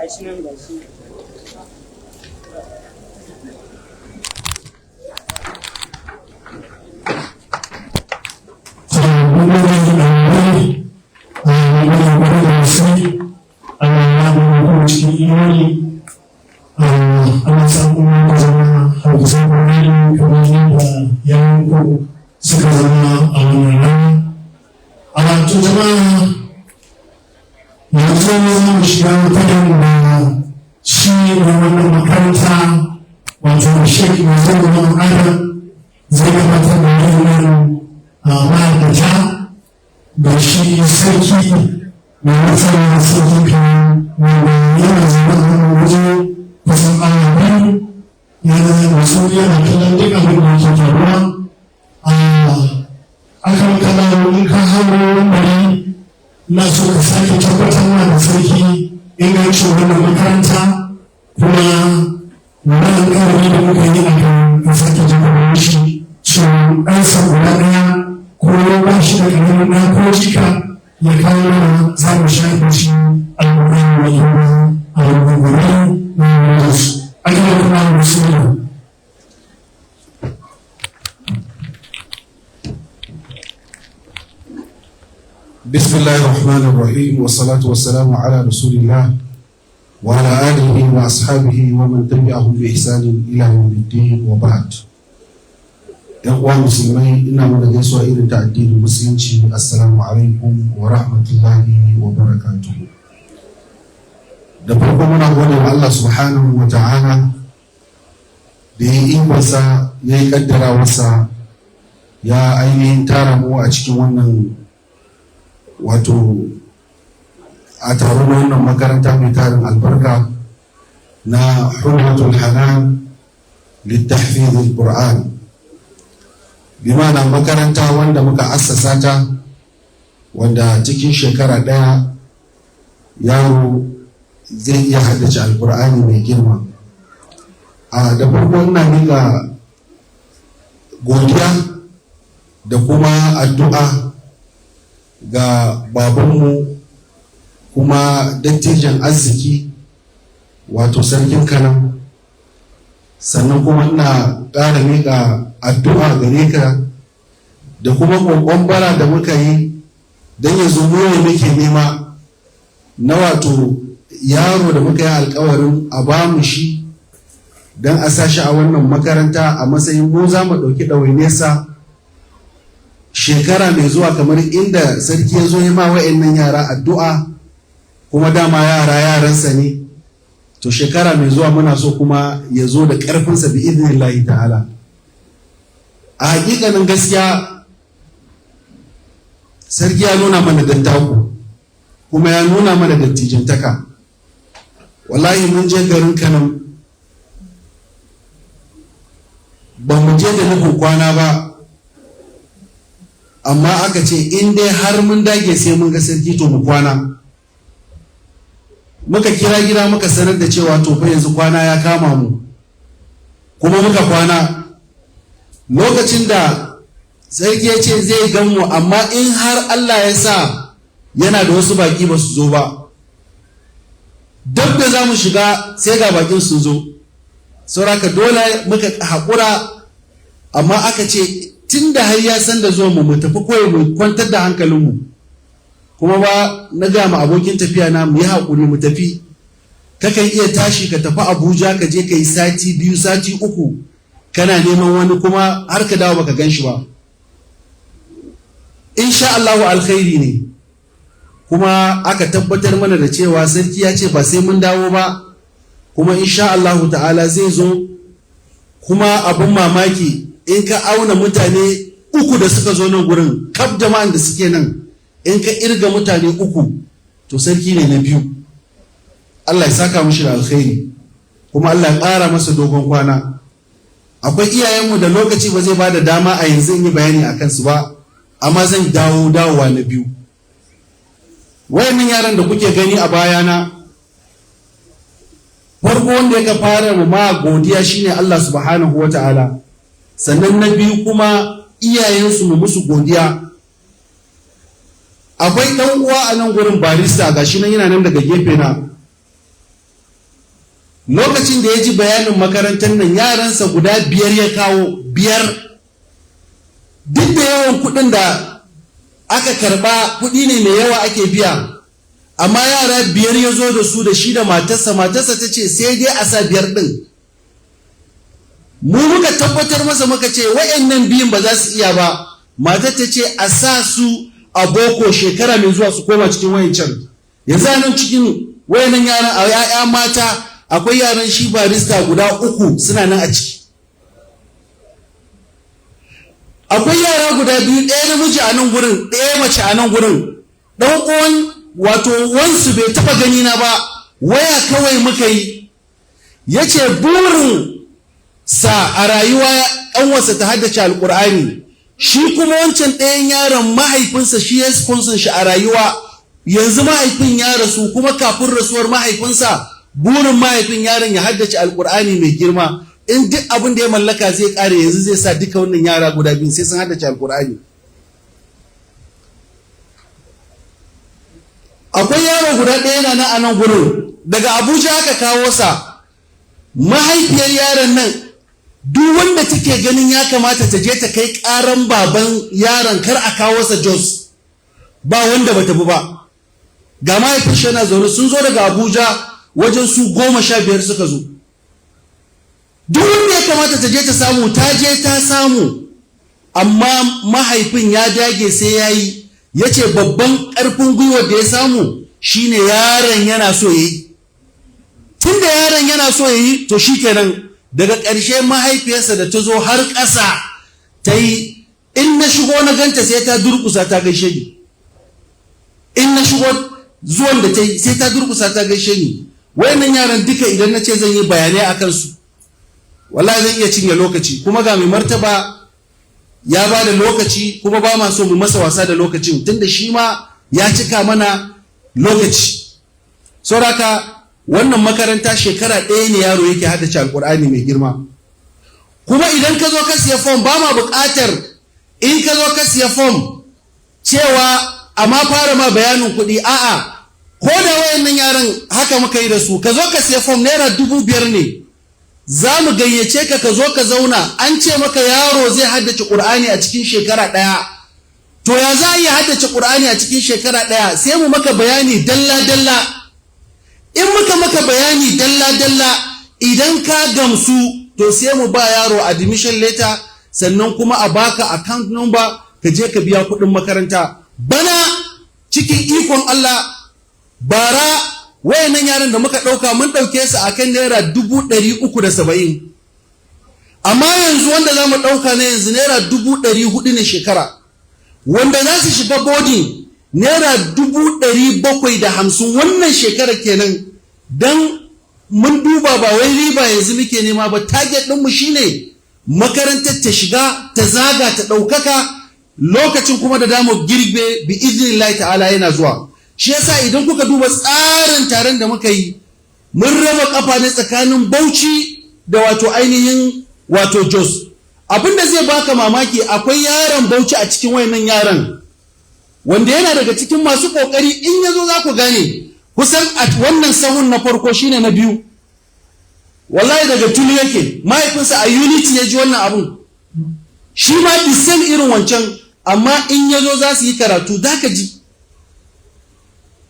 S4: gashi nan gashi.
S1: suka zama a wannan rana. A wato jama'a yanzu za mu shiga mutanen da shi ne wannan makaranta wato shek mai zama adam zai gabatar da wannan ma'aikata da shi sarki mai matsayin sarki kan wanda yana zama a wannan waje kusan awa biyu yana wasu yana kallon duk abin da ke faruwa. Akan kala in ka hauro wani na so ka sake tabbatar da sarki ingancin wannan makaranta kuma wannan ƙarfi da muka yi akan ka sake tabbatar shi cewa ɗansa guda ɗaya ko ba shi da ƙaramin ɗaya ko jika ya kawo mana za mu shafe shi al'ummar wa yawa a rubutu na yanzu. Ake kuma musulman.
S5: بسم الله الرحمن الرحيم والصلاة والسلام على رسول الله وعلى آله وأصحابه ومن تبعهم بإحسان إلى يوم الدين وبعد. إخوة مسلمين إنا من جسوا إلى تعديل المسلمين السلام عليكم ورحمة الله وبركاته. da farko muna gode wa Allah subhanahu wa ta'ala da ya yi ikonsa ya yi kaddarawarsa ya ainihin tara mu a cikin wannan wato a taron wannan makaranta mai tarin albarka na hurmatul hanan littahfizil qur'an bi ma'ana makaranta wanda muka assasa ta wanda cikin shekara ɗaya yaro zai iya haddace alqur'ani mai girma. Da farko ina miƙa godiya da kuma addu'a ga babanmu kuma dattijan arziki wato sarkin Kano, sannan kuma ina ƙara miƙa addu'a gare ka da kuma ƙoƙon bara da muka yi don yanzu mu ne muke nema na wato yaro da muka yi alkawarin a ba mu shi don a sashi a wannan makaranta a matsayin mu za mu ɗauki ɗawainiyarsa shekara mai zuwa, kamar inda sarki ya zo ya ma wa'annan yara addu'a kuma dama yara yaransa ne, to shekara mai zuwa muna so kuma ya zo da ƙarfinsa bi idnillahi ta'ala. A hakikanin gaskiya sarki ya nuna mana dattako kuma ya nuna mana dattijantaka. Wallahi mun je garin Kano ba mu je da nufin kwana ba, amma aka ce in dai har mun dage sai mun ga sarki to mu kwana. Muka kira gida muka sanar da cewa to fa yanzu kwana ya kama mu, kuma muka kwana. Lokacin da sarki ya ce zai gan mu, amma in har Allah ya sa yana da wasu baki ba su zo ba, duk da za mu shiga sai ga bakin sun zo, sauraka dole muka haƙura. Amma aka ce tun da har ya san da zuwa mu tafi kawai mu kwantar da hankalinmu, kuma ba na gama abokin tafiya na mu yi haƙuri mu tafi. Kakan iya tashi ka tafi Abuja ka je ka yi sati 2 sati 3 kana neman wani kuma har ka dawo baka gan shi ba. Insha Allahu alkhairi ne, kuma aka tabbatar mana da cewa sarki ya ce ba sai mun dawo ba, kuma insha Allahu ta'ala zai zo. Kuma abun mamaki in ka auna mutane 3 da suka zo nan gurin, kaf jama'an da suke nan in ka irga mutane 3 to sarki ne na 2. Allah ya saka mushi da alkhairi kuma Allah ya ƙara masa dogon kwana. Akwai iyayenmu da lokaci ba zai ba da dama a yanzu in yi bayani a kansu ba, amma zan dawowa na 2. Wayannan yaran da kuke gani a bayana, farko wanda ya fara mu ma godiya shine Allah subhanahu wata'ala, sannan na 2 kuma iyayensu mu musu godiya. Akwai ɗan uwa a nan gurin barista gashi nan yana nan daga gefe na, lokacin da ya ji bayanin makarantar nan yaransa guda 5 ya kawo 5. Duk da yawan kuɗin da aka karɓa kuɗi ne mai yawa ake biya, amma yara 5 ya zo da su da shi da matarsa ta ce sai dai a sa 5 ɗin. Mu muka tabbatar masa muka ce wayannan biyun ba za su iya ba, matar ta ce a sa su a boko shekara mai zuwa su koma cikin wayancan. Yanzu nan cikin wayannan yaran a ya'ya mata akwai yaran shi barista guda 3 suna nan a ciki. Akwai yara guda 2, ɗaya namiji a nan gurin, ɗaya mace a nan gurin. Ɗan uwan wato wansu bai taɓa gani na ba, waya kawai muka yi. Yace burin sa a rayuwa ƙanwarsa ta haddace Alqur'ani. Shi kuma wancan ɗayan yaron mahaifinsa shi ya sponsor shi a rayuwa. Yanzu mahaifin ya rasu, kuma kafin rasuwar mahaifinsa burin mahaifin yaron ya haddace Alqur'ani mai girma. In duk abin da ya mallaka zai kare yanzu zai sa duka wannan yara guda biyu sai sun haddace Alqur'ani. Akwai yaro guda ɗaya yana nan a nan gurin, daga Abuja aka kawo sa. Mahaifiyar yaron nan duk wanda take ganin ya kamata ta je ta kai ƙaran baban yaron kar a kawo sa Jos, ba wanda bata bi ba. Ga mahaifin shi yana zaune, sun zo daga Abuja wajen su 15 suka zo. Duk wanda ya kamata ta je ta samu ta je ta samu, amma mahaifin ya dage sai ya yi. Ya ce babban ƙarfin gwiwar da ya samu shine yaron yana so ya yi. Tun da yaron yana so ya yi, to shi kenan. Daga ƙarshe mahaifiyarsa da ta zo har ƙasa ta yi, in na shigo na ganta sai ta durƙusa ta gaishe ni. In na shigo zuwan da ta yi sai ta durƙusa ta gaishe ni. Wayannan yaran duka idan na ce zan yi bayanai a kansu, wallahi zan iya cinye lokaci, kuma ga mai martaba ya ba da lokaci, kuma ba ma so mu masa wasa da lokacin tunda shi ma ya cika mana lokaci. Saboda wannan makaranta shekara 1 ne yaro yake haddace Alqur'ani mai girma. Kuma idan ka zo ka siya form, ba ma buƙatar in ka zo ka siya form cewa amma fara ma bayanin kuɗi, a'a, ko da wayannan yaran haka muka yi da su, ka zo ka siya form naira 5,000 ne. Za mu gayyace ka zo ka zauna, an ce maka yaro zai haddace Qur'ani a cikin shekara 1. To ya za a iya haddace Qur'ani a cikin shekara 1? Sai mu maka bayani dalla-dalla. In muka maka bayani dalla-dalla, idan ka gamsu, to sai mu ba yaro admission letter, sannan kuma a baka account number ka je ka biya kuɗin makaranta. Bana cikin ikon Allah, bara wayannan yaran da muka ɗauka mun ɗauke su akan naira 370. Amma yanzu wanda za mu ɗauka na yanzu naira 400 ne shekara. Wanda za su shiga boarding naira 750 wannan shekara kenan. Dan mun duba ba wai riba yanzu muke nema ba, target ɗinmu shine makarantar ta shiga, ta zaga, ta ɗaukaka, lokacin kuma da damu girbe bi idnillahi ta'ala yana zuwa. Shi yasa idan kuka duba tsarin taron da muka yi, mun raba kafa ne tsakanin Bauchi da wato ainihin wato Jos. Abinda zai baka mamaki, akwai yaron Bauchi a cikin wayannan yaran wanda yana daga cikin masu kokari. In yazo za ku gane kusan a wannan sahun na farko shine na 2. Wallahi daga Tulu yake, mahaifinsa a Unity ya ji wannan abun, shi ma isan irin wancan, amma in yazo za su yi karatu zaka ji.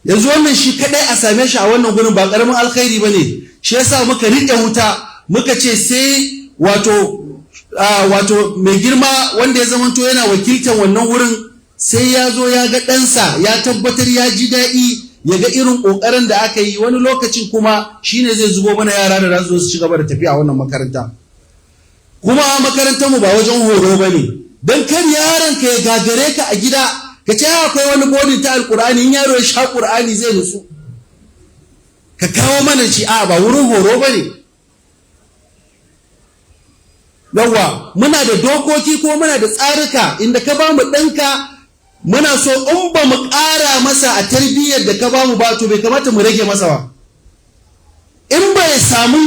S5: Yanzu wannan shi kadai a same shi a wannan gurin ba karamin alkhairi bane. Shi yasa muka rike wuta, muka ce sai wato mai girma wanda ya zamanto yana wakiltar wannan wurin, sai ya zo ya ga ɗansa, ya tabbatar ya ji daɗi, ya ga irin ƙoƙarin da aka yi. Wani lokacin kuma shine zai zubo mana yara da za su ci gaba da tafiya a wannan makaranta. Kuma makarantar mu ba wajen horo bane, dan kar yaron ka ya gagare ka a gida, ka ce akwai wani bodin ta Alqur'ani, in yaro ya sha Qur'ani zai nutsu, ka kawo mana shi. A ba wurin horo bane. Yawwa, muna da dokoki ko muna da tsarika. Inda ka ba mu ɗanka, muna so in ba mu ƙara masa a tarbiyyar da ka ba mu ba, to bai kamata mu rage masa ba. In ba ya samu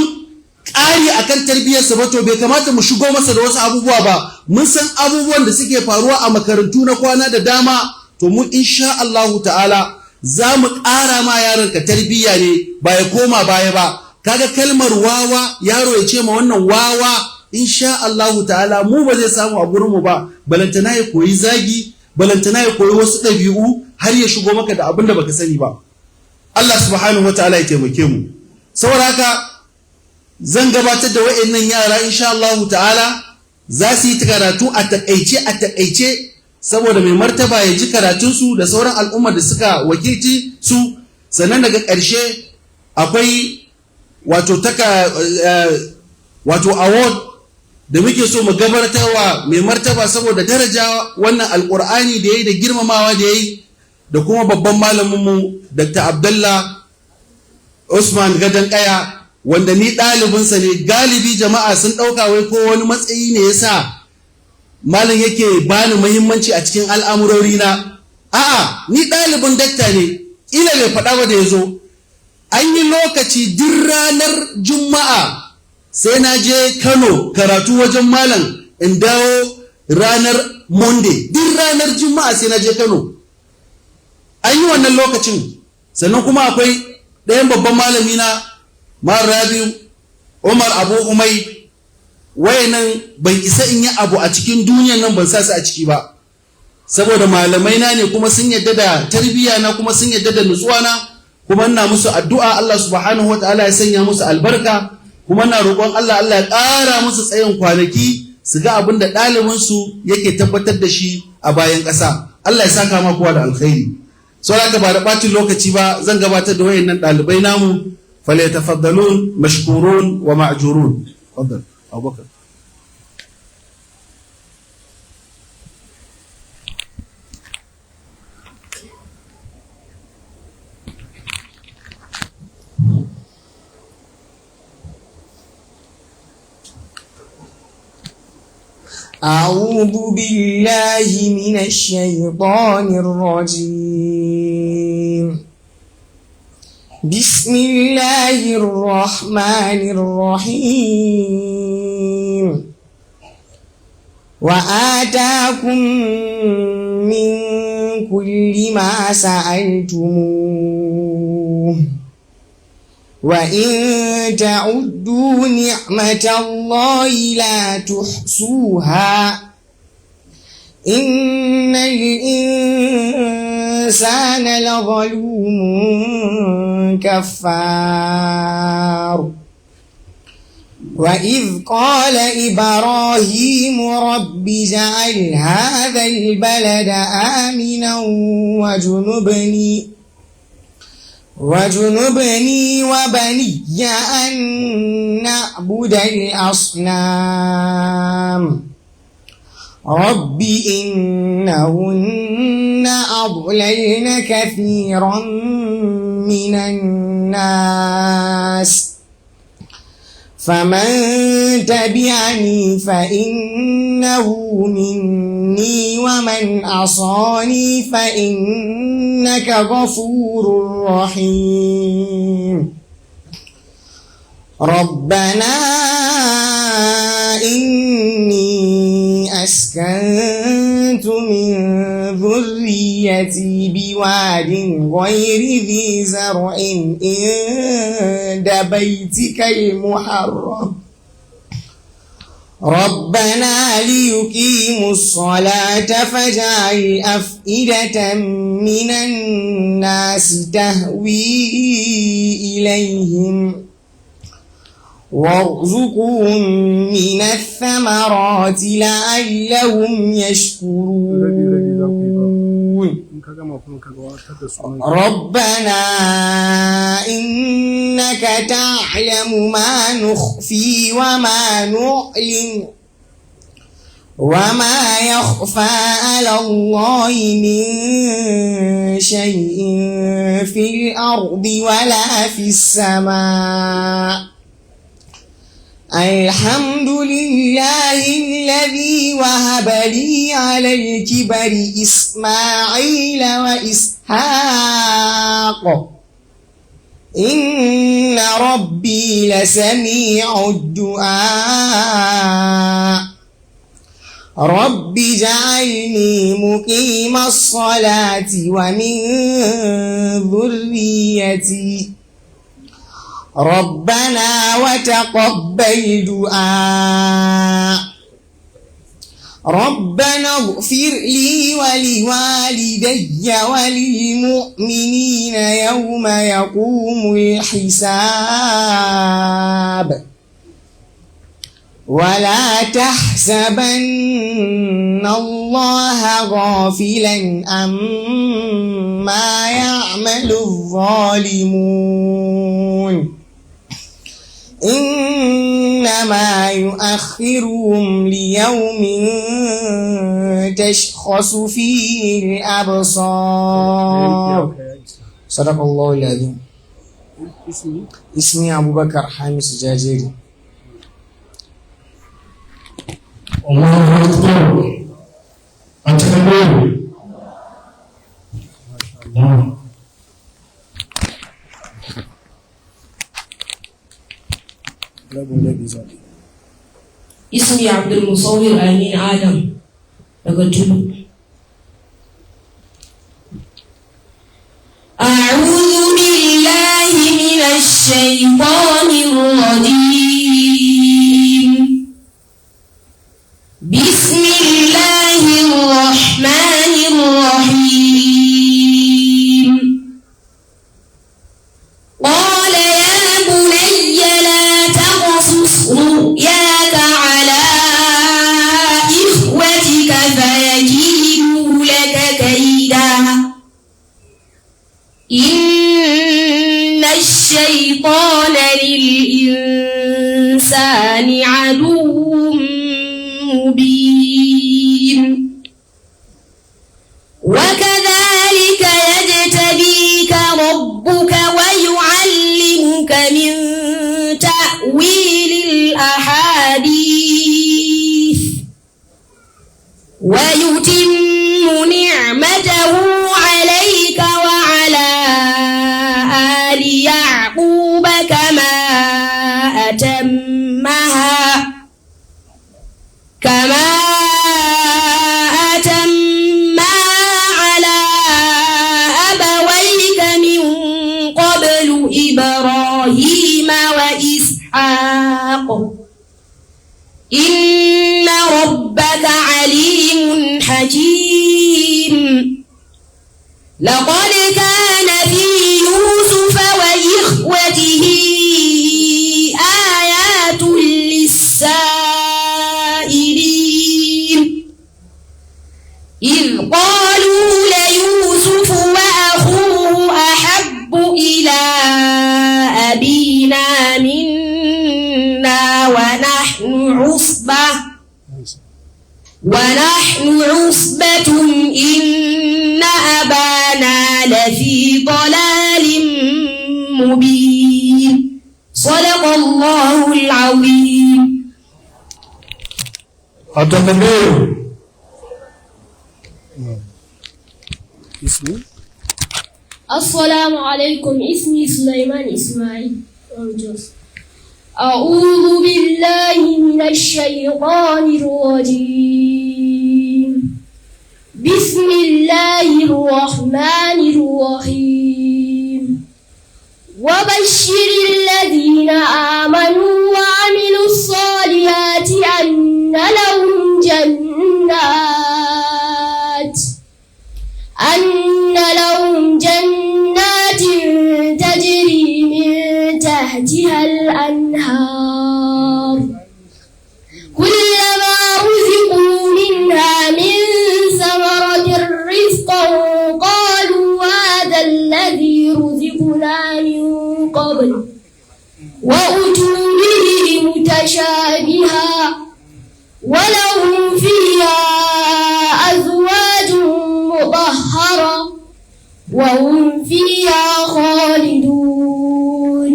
S5: ƙari akan tarbiyyarsa ba, to bai kamata mu shigo masa da wasu abubuwa ba. Mun san abubuwan da suke faruwa a makarantu na kwana da dama, to mu insha Allahu ta'ala za mu ƙara ma yaranka tarbiyya ne, ba ya koma baya ba. kaga kalmar wawa, yaro ya ce ma wannan wawa, insha Allahu ta'ala mu ba zai samu a gurin mu ba, balantana ya koyi zagi, balantana ya koyi wasu ɗabi'u har ya shigo maka da abin da baka sani ba. Allah subhanahu wa ta'ala ya taimake mu. Saboda haka zan gabatar da wa'annan yara insha Allahu ta'ala za su yi karatu a takaice saboda mai martaba ya ji karatunsu da sauran al'ummar da suka wakilci su. Sannan daga ƙarshe akwai wato award da muke so mu gabatarwa mai martaba saboda daraja wannan alƙur'ani da yayi da girmamawa da yayi, da kuma babban malaminmu Dr. Abdullah Usman Gadan Kaya, wanda ni ɗalibinsa ne. Galibi jama'a sun ɗauka wai ko wani matsayi ne yasa malam yake bani muhimmanci a cikin al'amurori na. A'a, ni ɗalibin dakta ne, ila bai faɗa ba da ya zo. An yi lokaci duk ranar Juma'a sai na je Kano karatu wajen malam, in dawo ranar Monday, duk ranar Juma'a sai na je Kano. An yi wannan lokacin. Sannan kuma akwai ɗayan babban malami na Mar Rabiu Umar Abu Umai, wayannan ban isa in yi abu a cikin duniyan nan ban sa su a ciki ba, saboda malamai na ne kuma sun yadda da tarbiyya na, kuma sun yadda da nutsuwa na, kuma ina musu addu'a Allah subhanahu wataala ya sanya musu albarka, kuma ina roƙon Allah ya ƙara musu tsayin kwanaki su ga abin da ɗalibinsu yake tabbatar da shi a bayan ƙasa. Allah ya saka ma kowa da alkhairi. Saboda ba da ɓacin lokaci ba zan gabatar da wayannan ɗalibai namu. فليتفضلون مشكورون ومأجورون. تفضل أبو بكر.
S6: أعوذ بالله من الشيطان الرجيم. بسم الله الرحمن الرحيم. وآتاكم من كل ما سألتموه وإن تعدوا نعمة الله لا تحصوها إن الإنسان لظلوم كفار. وإذ قال إبراهيم رب اجعل هذا البلد آمنا واجنبني وبني أن نعبد الأصنام رب إنهن أضللن كثيرا من الناس فمن تبعني فإنه مني ومن عصاني فإنك غفور رحيم. ربنا إني أسكنت من ذريتي بواد غير ذي زرع عند بيتك المحرم ربنا ليقيموا الصلاة فاجعل أفئدة من الناس تهوي إليهم وارزقهم من الثمرات لعلهم يشكرون. ربنا إنك تعلم ما نخفي وما نعلن وما يخفى على الله من شيء في الأرض ولا في السماء. الحمد لله الذي وهب لي على الكبر إسماعيل وإسحاق إن ربي لسميع الدعاء. رب اجعلني مقيم الصلاة ومن ذريتي ربنا وتقبل دعاء ربنا اغفر لي ولوالدي وللمؤمنين يوم يقوم الحساب ولا تحسبن الله غافلا عما يعمل الظالمون إنما يؤخرهم ليوم تشخص فيه الأبصار صدق الله العظيم. اسمي أبو بكر حامس جاجري.
S1: الله أكبر. التكبير. الله.
S7: اسمي عبد المصور أمين آدم لقد أعوذ بالله من الشيطان الرجيم. بسم الله الرحمن الرحيم. قال يا بني لا تقصص رؤياك على إخوتك فيكيدوا لك كيدا إن الشيطان للإنسان عدو مبين. وكذلك يجتبيك ربك ويعلمك من تأويل الأحاديث ويتم نعمته عليك وعلى آل يعقوب كما أتمها على أبويك من قبل إبراهيم وإسحاق إن ربك عليم حكيم. لقد كان في يوسف وإخوته آيات للسائلين إذ قالوا ليوسف وأخوه أحب إلى أبينا منا ونحن عصبة إن أبانا لفي ضلال مبين. صدق الله العظيم.
S1: التكبير.
S8: السلام عليكم. اسمي سليمان إسماعيل. أعوذ بالله من الشيطان الرجيم. بسم الله الرحمن الرحيم. وبشر الذين آمنوا وعملوا الصالحات أن لهم جنات تجري من تحتها الأنهار كلما رزقوا منها من ثمرة رزقا قالوا هذا الذي رزقنا من قبل وأتوا به متشابها ولهم فيها أزواج مطهرة وهم فيها خالدون.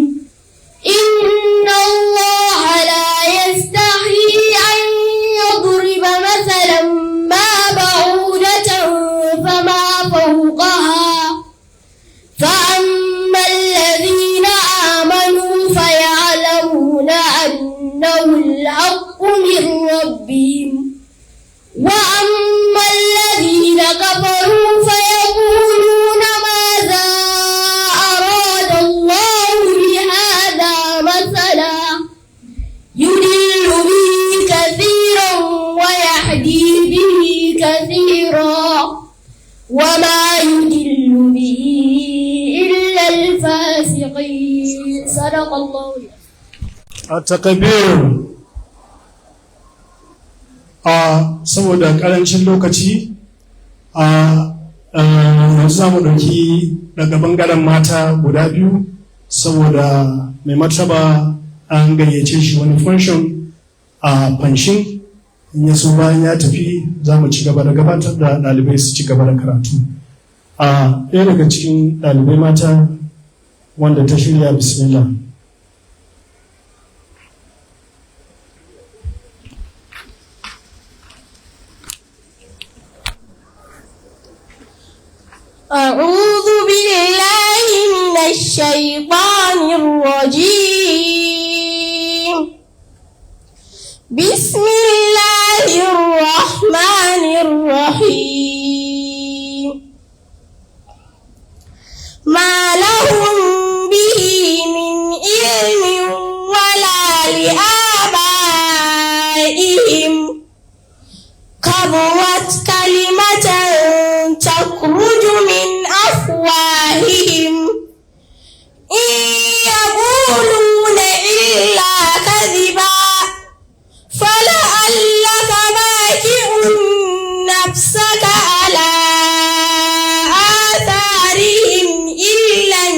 S8: إن الله لا يستحيي أن يضرب مثلا ما بعودة فما فوقها فأما الذين آمنوا فيعلمون أنه الحق من ربهم وأما الذين كفروا فيقولون ماذا وما يضل به إلا الفاسقين صدق الله
S3: التكبير. Saboda karancin lokaci yanzu za mu ɗauki daga ɓangaren mata guda biyu, saboda mai martaba an gayyace shi wani function a fanshin. In ya so bayan ya tafi za mu ci gaba da gabatar da ɗalibai su ci gaba da karatu. Ɗaya daga cikin ɗalibai mata wanda ta shirya, bismillah.
S8: أعوذ بالله من الشيطان الرجيم. بسم الله الرحمن الرحيم. ما لهم به من علم ولا لآبائهم كبرت كلمة تخرج من أفواههم إن يقولون إلا كذبا فلعلك باكع نفسك على آثارهم إن لم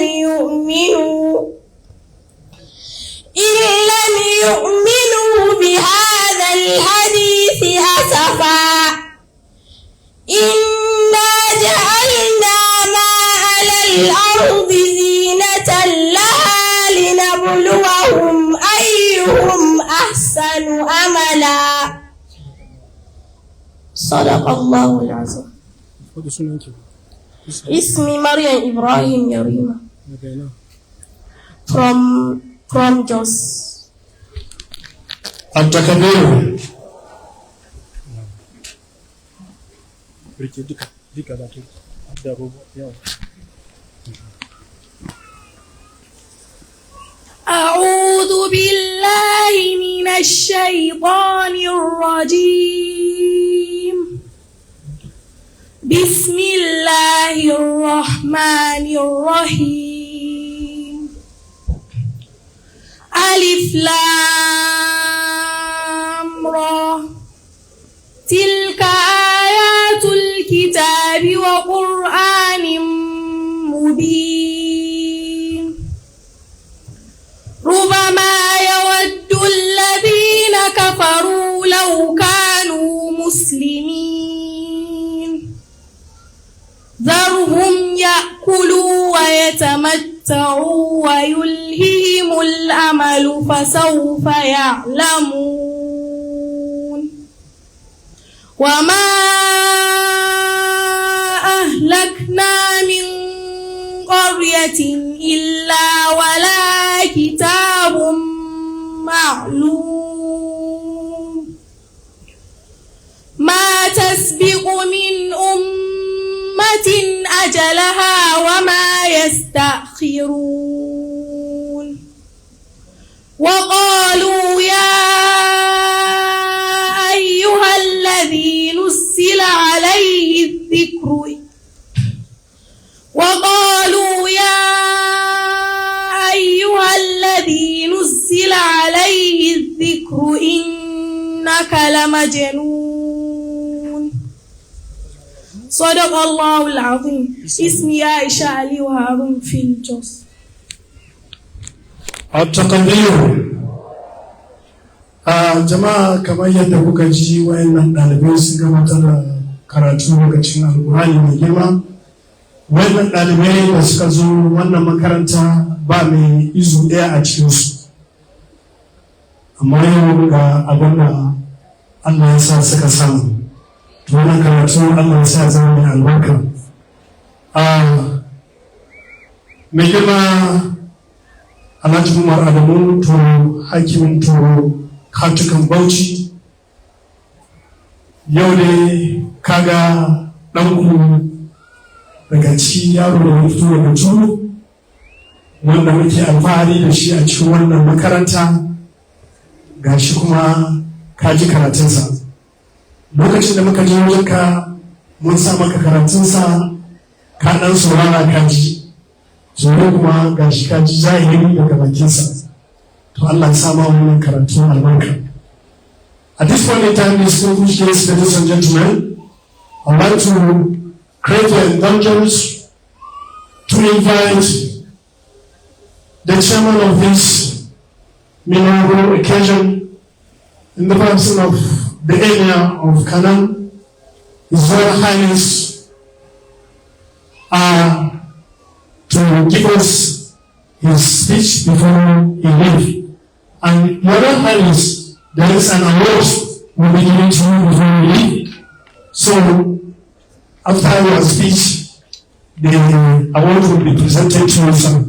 S8: يؤمنوا بهذا الحديث أسفا. إنا جعلنا ما على الأرض زينة لها لنبلوهم أيهم أحسن أملا صدق الله العظيم. اسمي مريم إبراهيم يريما from Jos.
S3: التكبير.
S9: أعوذ بالله من الشيطان الرجيم. بسم الله الرحمن الرحيم. ألف لام را تلك آيات الكتاب وقرآن مبين. ربما يود الذين كفروا لو كانوا مسلمين. ذرهم يأكلوا ويتمتعوا ويلههم الأمل فسوف يعلمون. وما أهلكنا من قرية إلا ولا كتاب معلوم. ما تسبق من أمة أجلها وما يستأخرون. وقالوا يا أيها الذي نزل عليه الذكر إنك لمجنون. صدق الله العظيم. اسمي عائشة علي وهارون في الجوز.
S3: التقدير. Jama'a kamar yadda kuka ji wayannan ɗalibai sun gabatar da karatu lokacin Alqur'ani mai girma. Wayannan ɗalibai da suka zo wannan makaranta ba mai izu ɗaya a cikinsu, amma yau ga abin da Allah ya sa suka samu. To wannan karatu Allah ya sa zama mai albarka. Mai girma Alhaji Umar Adamu Toro, hakimin Toro, Katukan Bauchi, yau ne kaga ɗanku daga ci yaro da ya fito daga Toro, wanda muke alfahari da shi a cikin wannan makaranta, ga shi kuma ka ji karatunsa. Lokacin da muka je wajenka mun sa maka karatunsa ka ɗan saurara kaji tsoro kuma ga shi kaji zahiri daga bakinsa to Allah ya sa ma wannan karatu albarka. At this point in time, distinguished guests, ladies and gentlemen, I'd like to create an indulgence to invite the chairman of this memorable occasion in the person of the Emir of Canaan, His Royal Highness, to give us his speech before he leaves. And Your Royal Highness, there is an award we'll be giving to you before we leave. So, after your speech, the award will be presented to you, sir.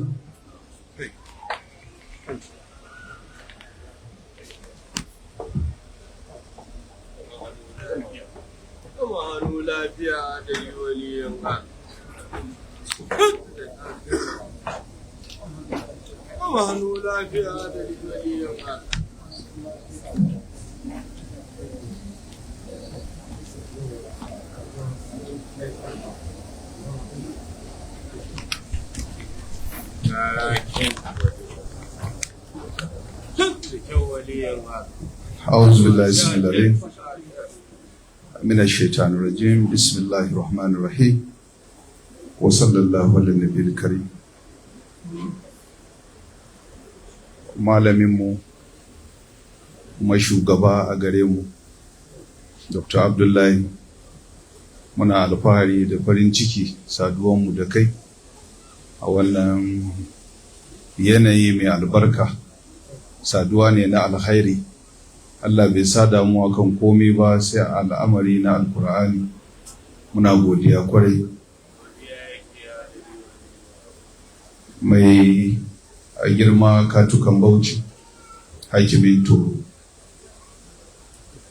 S5: أعوذ بالله السميع العليم من الشيطان الرجيم بسم الله الرحمن الرحيم وصلى الله على النبي الكريم. malaminmu kuma shugaba a gare mu Dr. Abdullahi, muna alfahari da farin ciki saduwanmu da kai a wannan yanayi mai albarka. Saduwa ne na alkhairi. Allah bai sada mu akan komai ba sai al'amari na Alqur'ani. Muna godiya kwarai. Mai a girma katukan Bauchi, hakimin Toro,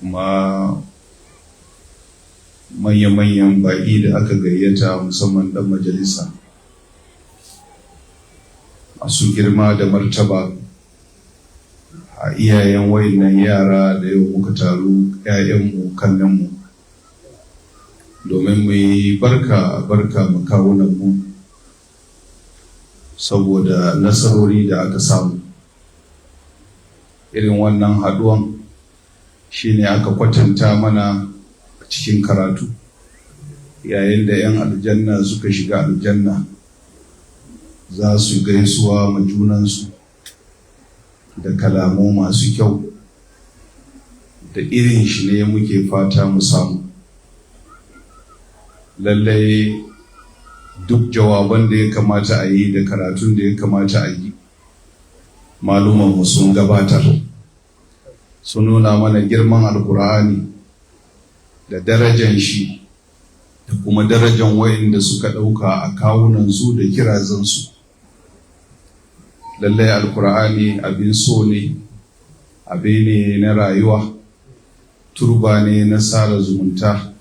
S5: kuma manya-manyan baƙi da aka gayyata musamman ɗan majalisa, masu girma da martaba, a iyayen wayannan yara da yau muka taru, 'ya'yanmu, kannenmu, domin mu yi barka mu kawunanmu saboda nasarori da aka samu. Irin wannan haduwan shine aka kwatanta mana a cikin karatu, yayin da 'yan aljanna suka shiga aljanna za su gaisuwa ma junansu da kalamu masu kyau, da irin shi ne muke fata mu samu. Lallai duk jawaban da ya kamata a yi da karatun da ya kamata a yi, malumanmu sun gabatar, sun nuna mana girman Alqur'ani da darajan shi da kuma darajan wayanda suka ɗauka a kawunansu da kirazansu. Lallai Alqur'ani abin so ne, abin ne na rayuwa, turba ne na sada zumunta,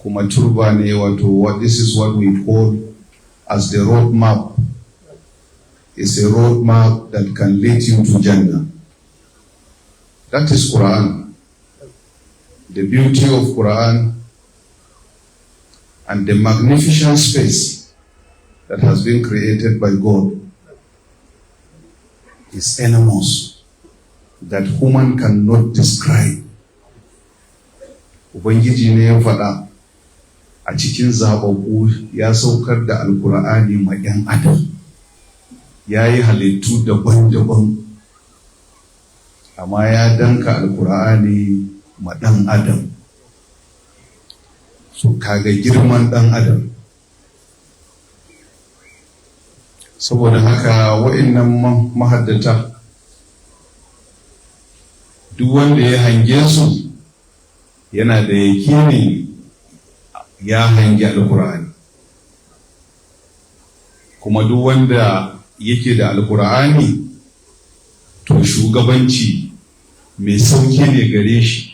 S5: kuma turba ne wato this is what we call as the road map. It's a road map that can lead you to Jannah. That is Quran. The beauty of Quran and the magnificent space that has been created by God is enormous, that human cannot describe. Ubangiji ne ya faɗa a cikin zaɓaɓɓu, ya saukar da Alqur'ani ma 'yan adam, ya yi halittu daban-daban, amma ya danka Alqur'ani ma ɗan adam. So kaga girman ɗan adam. Saboda haka wa'innan mahaddata, duk wanda ya hange su yana da yakini ya hangi Alqur'ani, kuma duk wanda yake da Alqur'ani to shugabanci mai sauki ne gare shi,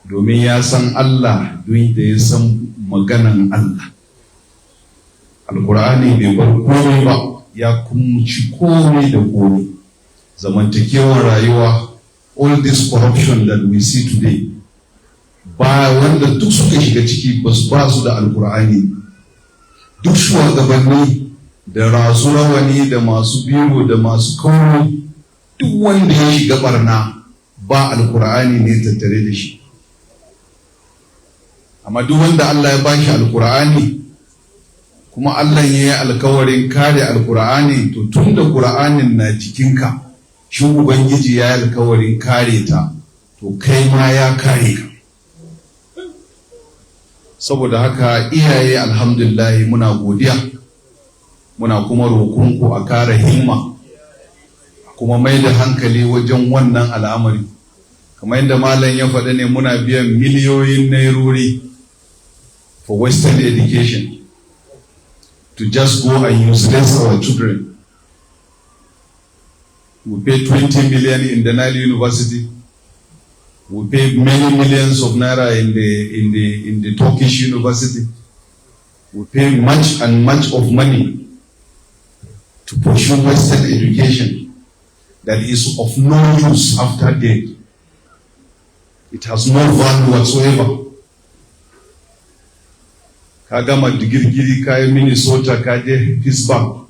S5: domin ya san Allah, don da ya san maganan Allah. Alqur'ani bai bar komai ba, ya kumci komai da komai. Zamantakewar rayuwa, all this corruption that we see today, ba wanda duk suka shiga ciki ba su da alkur'ani. Duk shugabanni da rasu rawani da masu biro da masu kawo, duk wanda ya shiga barna ba alkur'ani ne tattare da shi. Amma duk wanda Allah ya bashi alkur'ani kuma Allah ya yi alkawarin kare alkur'ani, to tun da kur'anin na jikinka, shi Ubangiji ya yi alkawarin kare ta, to kai ma ya kare ka. Saboda haka iyaye alhamdulillah muna godiya, muna kuma roƙonku a kare himma, kuma mai da hankali wajen wannan al'amari. Kamar yadda malam ya faɗa ne, muna biyan miliyoyin nairori for Western education, to just go and useless our children. We pay 20 million in the Nile University. We pay many millions of naira in the Turkish university. We pay much and much of money to pursue Western education that is of no use after death. It has no value whatsoever. Ka gama digirgiri ka yi Minnesota ka je Pittsburgh,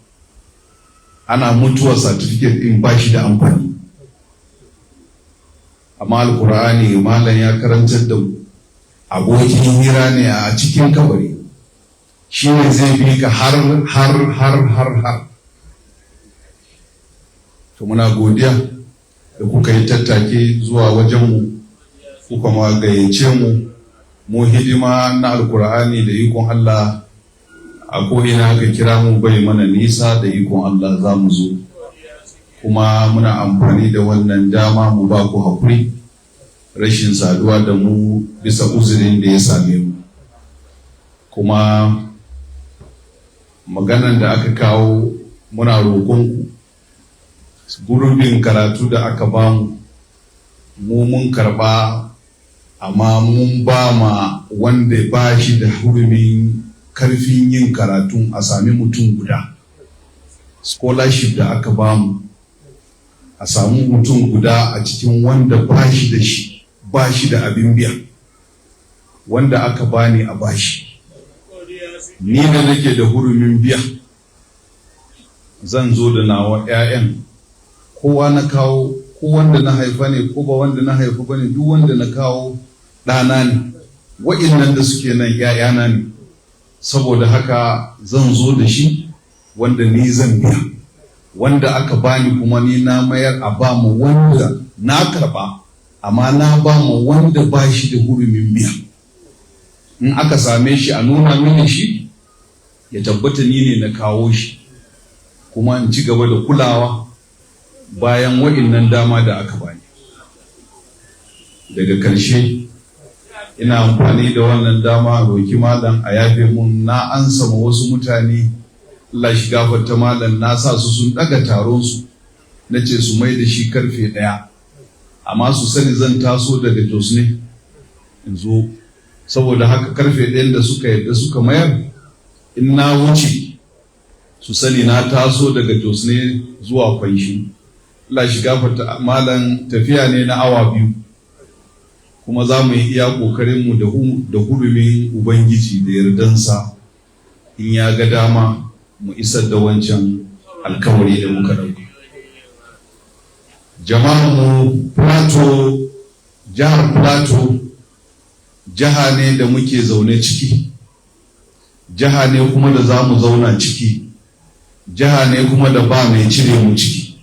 S5: ana mutuwa certificate in bashi da amfani. Amma alkur'ani malam ya karantar da mu, abokin hira ne a cikin kabari, shi ne zai bi ka har. To muna godiya da kuka yi tattake zuwa wajenmu, kuka ma gayyace mu hidima na alkur'ani da ikon Allah. A ko'ina aka kira mu bai mana nisa, da ikon Allah za mu zo. Kuma muna amfani da wannan dama mu ba ku haƙuri rashin saduwa da mu bisa uzurin da ya same mu. Kuma maganan da aka kawo, muna roƙonku gurbin karatu da aka ba mu mun karɓa, amma mun ba ma wanda ba shi da hurumin karfin yin karatun a sami mutum guda. Scholarship da aka ba mu, a samu mutum guda a cikin wanda ba shi da abin biya, wanda aka bani a bashi. Ni da nake da hurumin biya, zan zo da nawa 'ya'yan, kowa na kawo, ko wanda na haifa ne ko ba wanda na haifa ba ne, duk wanda na kawo ɗana ne, wa'innan da suke nan 'ya'yana ne. Saboda haka zan zo da shi wanda ni zan biya, wanda aka bani kuma ni na mayar a ba mu wanda na karba, amma na ba mu wanda ba shi da hurumin biya. In aka same shi a nuna mini shi, ya tabbata ni ne na kawo shi, kuma in ci gaba da kulawa bayan wa'innan dama da aka bani. Daga ƙarshe ina amfani da wannan dama roki malam a yafe mun, na ansa ma wasu mutane, Allah shi gafarta malam, na sa su sun daga taron su, nace su mai da shi karfe 1, amma su sani zan taso daga Jos ne in zo. Saboda haka karfe 1 da suka yadda suka mayar, in na wuce su sani na taso daga Jos ne zuwa Kwanshi. Allah shi gafarta malam, tafiya ne na awa 2, kuma za mu yi iya ƙoƙarinmu da hurumin Ubangiji da yardansa, in ya ga dama mu isar da wancan alkawari da muka ɗauka. Jama'armu Plateau, jihar Plateau, jiha ne da muke zaune ciki, jiha ne kuma da za mu zauna ciki, jiha ne kuma da ba mai cire mu ciki,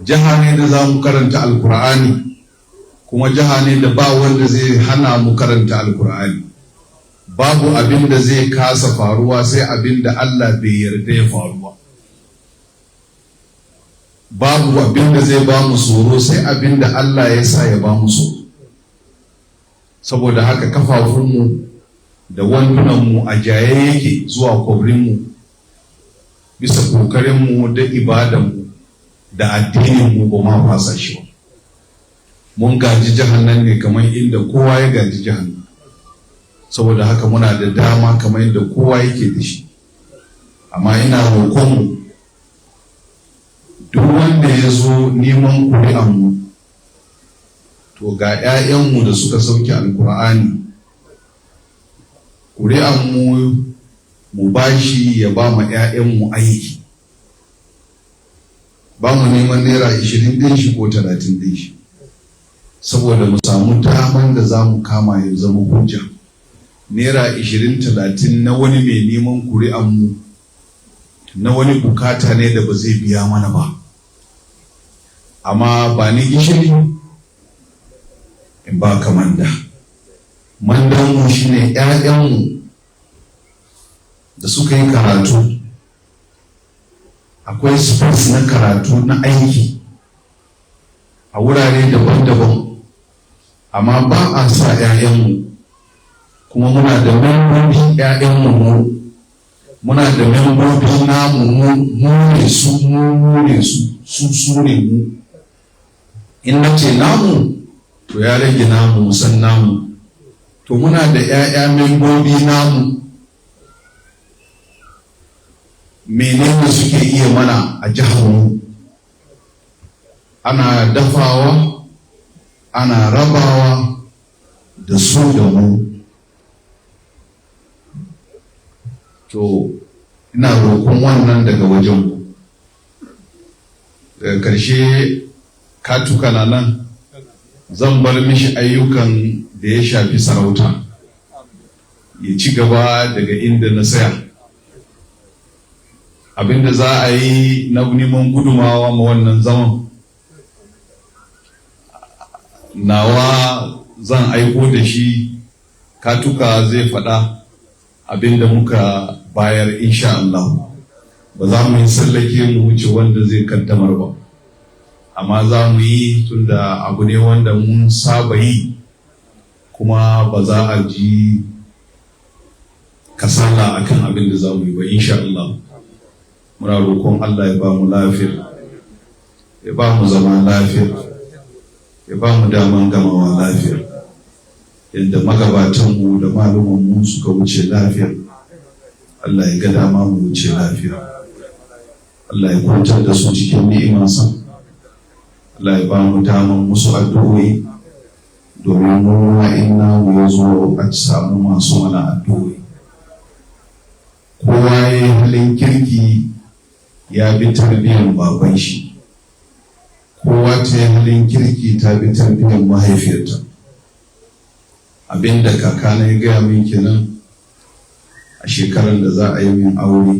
S5: jiha ne da za mu karanta Alkur'ani, kuma jiha ne da ba wanda zai hana mu karanta Alkur'ani. Babu abin da zai kasa faruwa sai abin da Allah bai yarda ya faruwa. Babu abin da zai ba mu tsoro sai abin da Allah ya sa ya ba mu tsoro. Saboda haka kafafunmu da wandunanmu a jaye yake zuwa kwabrinmu, bisa kokarinmu da ibadanmu da addininmu ba ma fasa shi ba. Mun gaji jahannan ne kamar inda kowa ya gaji jahannan. Saboda haka muna da dama kamar inda kowa yake da shi. Amma ina roƙonmu, duk wanda ya zo neman ƙuri'anmu, to to ga 'ya'yanmu da suka sauke alkur'ani, ƙuri'anmu mu bashi ya ba ma 'ya'yanmu aiki, ba mu neman naira 20 ɗin shi ko 30 ɗin shi, saboda mu samu daman da za mu kama ya zama hujja. Naira 20-30 na wani mai neman ƙuri'anmu na wani bukata ne da ba zai biya mana ba, amma ba ni gishiri in ba ka manda. Mandanmu shi ne 'ya'yanmu da suka yi karatu, akwai space na karatu na aiki a wurare daban-daban, amma ba a sa 'ya'yanmu, kuma muna da membobi 'ya'yanmu, muna da membobi namu, mu ne su ne mu. In na ce namu to ya rage namu, musan namu. To muna da 'ya'ya membobi namu, menene suke iya mana a jihar mu? Ana dafawa, ana rabawa da su da mu. To ina roƙon wannan daga wajenmu. Daga ƙarshe katuka na nan zan bar mishi ayyukan da ya shafi sarauta, ya ci gaba daga inda na saya. Abinda za a yi na neman gudumawa ma wannan zaman nawa zan aiko da shi, katuka zai faɗa abinda muka bayar insha Allah. Ba za mu yi sallake mu wuce wanda zai kaddamar ba, amma za mu yi tunda abu ne wanda mun saba yi, kuma ba za a ji kasala akan abin da za mu yi ba insha Allah. Muna roƙon Allah ya ba mu lafiya, ya ba mu zama lafiya, ya ba mu daman gamawa lafiya, yadda magabatanmu da malumanmu suka wuce lafiya. Allah ya ga dama mu wuce lafiya, Allah ya kwantar da su cikin ni'imansa, Allah ya ba mu daman musu addu'o'i, domin mu inna mu ya zo a samu masu mana addu'o'i. Kowa ya yi halin kirki ya bi tarbiyyar baban shi, kowa ta yi halin kirki ta bi tarbiyyar mahaifiyarta. Abinda kakana ya gaya min kenan a shekarar da za a yi min aure,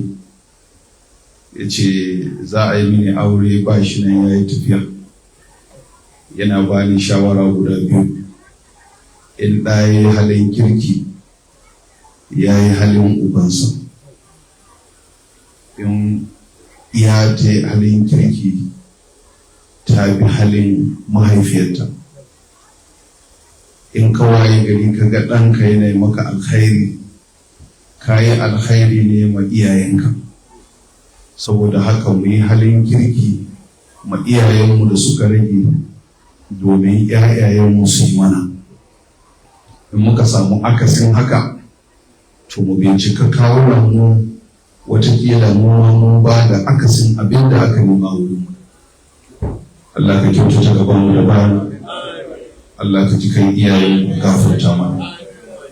S5: ya ce za a yi mini aure ba shi nan ya yi tafiya, yana ba ni shawara guda biyu. In ɗaya ya yi halin kirki ya yi halin ubansa, in iya ta yi halin kirki ta bi halin mahaifiyarta. In ka waye gari ka ga ɗanka yana maka alkhairi, ka yi alkhairi ne ma iyayenka. Saboda haka mu yi halin kirki ma iyayenmu da suka rage, domin ‘ya'yayenmu su yi mana. In muka samu akasin haka, to mu bincika kawunanmu, watakila mu ma mun ba da akasin abin da aka nema wurin. Allah ka kyautata gabanmu da bayan, Allah ka ji kan iyayen gafarta mana,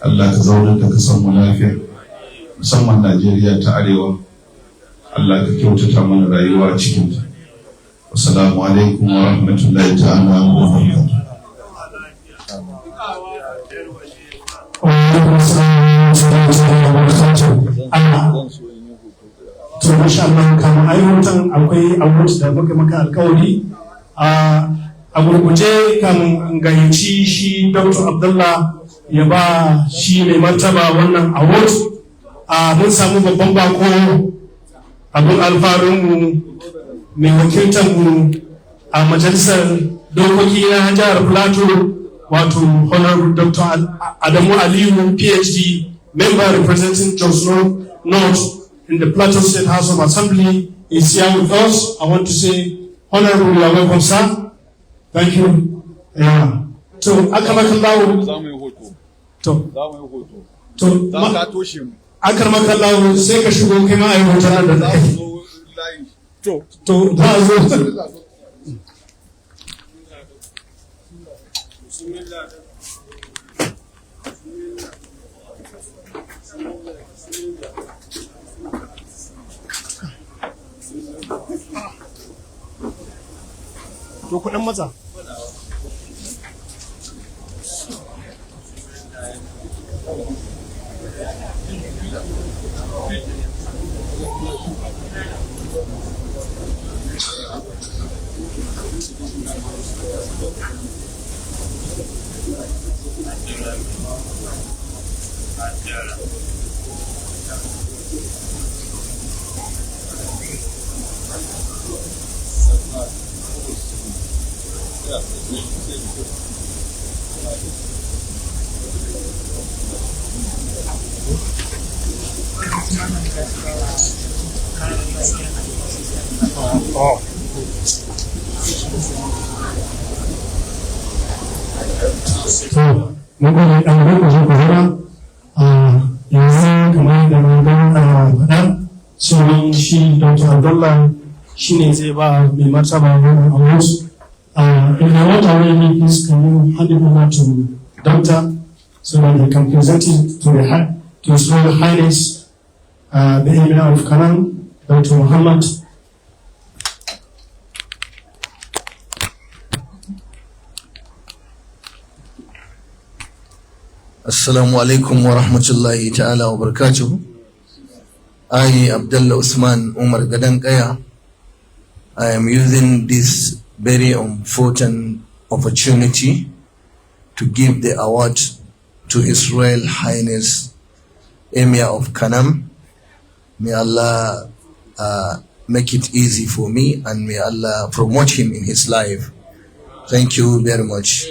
S5: Allah ka zaunar da kasanmu lafiya, musamman Najeriya ta Arewa. Allah ka kyautata mana rayuwa a cikinta. Wassalamu alaikum wa rahmatullahi ta'ala wa barakatuh.
S3: To masha Allah, kamar ayyukan akwai abubuwan da muka maka alkawari a gurguje, kamun gayyaci shi Dr. Abdullah ya ba shi mai martaba wannan award. Mun samu babban bako, abin alfarinmu mai wakiltanmu a majalisar dokoki na jihar Plateau, wato Honorable Dr. Adamu Aliyu, PhD, member representing Jos North in the Plateau State House of Assembly, is here with us. I want to say, Honorable, you are welcome, sir. Thank you. Yeah. To Akarmakallahu. Akarmakallahu, sai ka shigo kai ma a yi hoton da kai. To, za a zo. to kuɗin maza.
S1: mun gode ɗan ku zo ku zama yanzu kamar da mun faɗa sunan shi Dr. Abdullah shi ne zai ba mai martaba wannan award. If I want already, please can you hand it over to Doctor so that he can present it to His Royal Highness the Emir of Kanan, Dr. Muhammad.
S10: Assalamu alaikum wa rahmatullahi ta'ala wa barakatuhu. I, Abdullah Usman Umar Gadankaya, I am using this very important opportunity to give the award to His Royal Highness Emir of Kanam. May Allah make it easy for me, and may Allah promote him in his life. Thank you very much.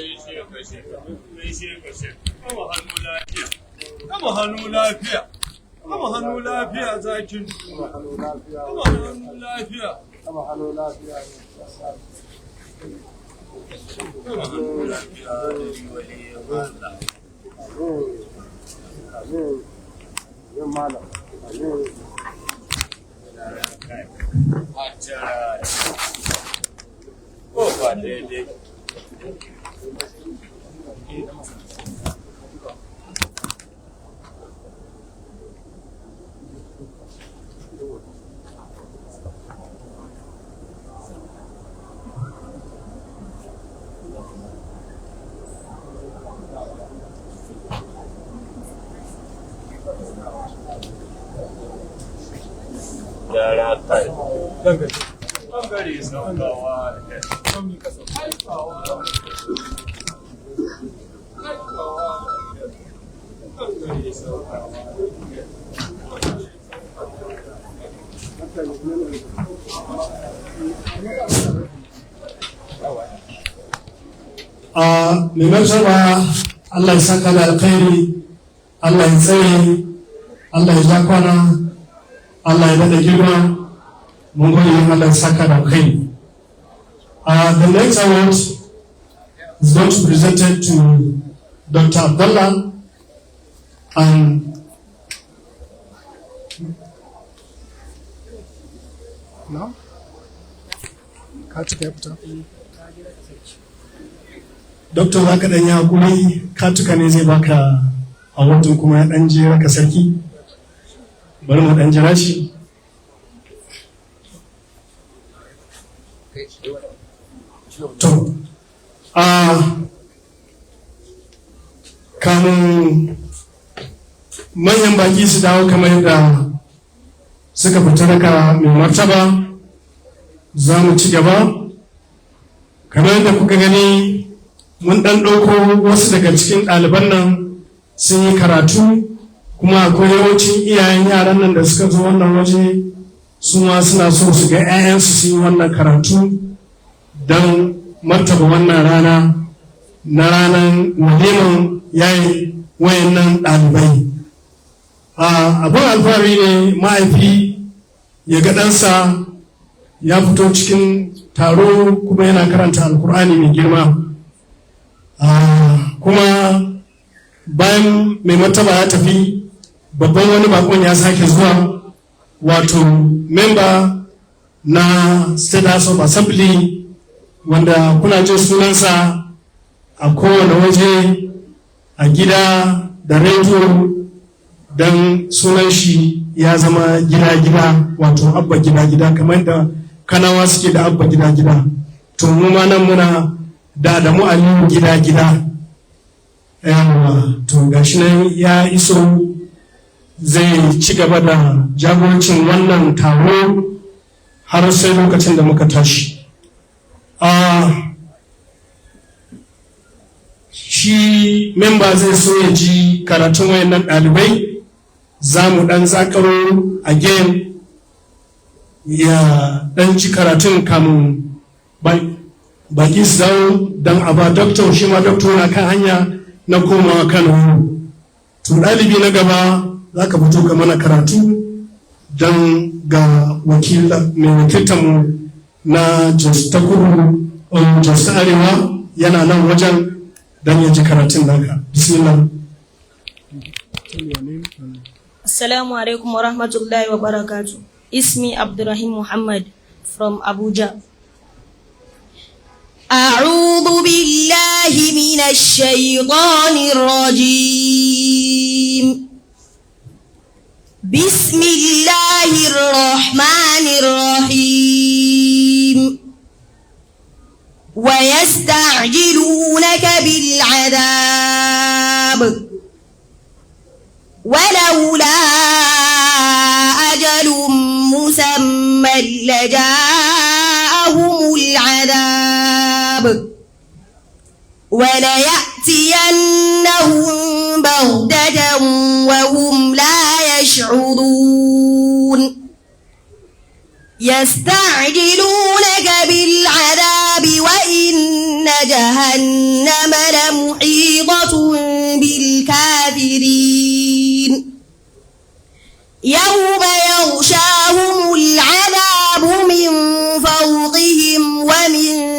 S1: Mai martaba Allah ya saka da alkhairi, Allah ya tsaye, Allah ya ja kwana, Allah ya daɗa girma, mun gode Allah ya saka da alkhairi. The next award is going to be presented to Dr. Abdullah and
S3: No? Ka cika ya fita?
S1: Doktor za ka ɗan yi haƙuri, katuka ne zai baka a wajen kuma ya ɗan je raka sarki. Bari mu ɗan jira shi. To, kamun manyan baki su dawo kamar yadda suka fita daga mai martaba, za mu ci gaba. Kamar yadda kuka gani mun ɗan ɗauko wasu daga cikin ɗaliban nan sun yi karatu, kuma akwai yawancin iyayen yaran nan da suka zo wannan waje su ma suna so su ga 'ya'yansu sun yi wannan karatu don martaba wannan rana na ranar waliman yayi wayannan ɗalibai. Abin alfahari ne mahaifi ya ga ɗansa ya fito cikin taro kuma yana karanta Alqur'ani mai girma. Kuma bayan mai martaba ya tafi, babban wani bakon ya sake zuwa, wato memba na State House of Assembly, wanda kuna jin sunansa a kowane waje, a gida da rediyo, don sunan shi ya zama gida-gida, wato abba gida-gida, kamar da Kanawa suke da abba gida-gida.
S3: to mu ma nan muna da Adamu Aliyu gida yawa to gashi nan ya iso zai ci gaba da jagorancin wannan taro har sai lokacin da muka tashi. Shi memba zai so ya ji karatun wayannan ɗalibai, za mu ɗan zakaro again ya ɗan ji karatun kamun baki su dawo don a ba doktor, shi ma doktor na kan hanya na komawa Kano. To ɗalibi na gaba za ka fito ka mana karatu don ga mai wakiltanmu na Jos ta Kudu, Jos ta Arewa yana nan wajen don ya ji karatun naka. Bismillah.
S8: Assalamu alaikum wa rahmatullahi wa barakatuh. Ismi Abdurrahim Muhammad from Abuja. أعوذ بالله من الشيطان الرجيم. بسم الله الرحمن الرحيم. ويستعجلونك بالعذاب ولولا أجل مسمى لجاءهم العذاب وليأتينهم بغتة وهم لا يشعرون. يستعجلونك بالعذاب وإن جهنم لمحيطة بالكافرين. يوم يغشاهم العذاب من فوقهم ومن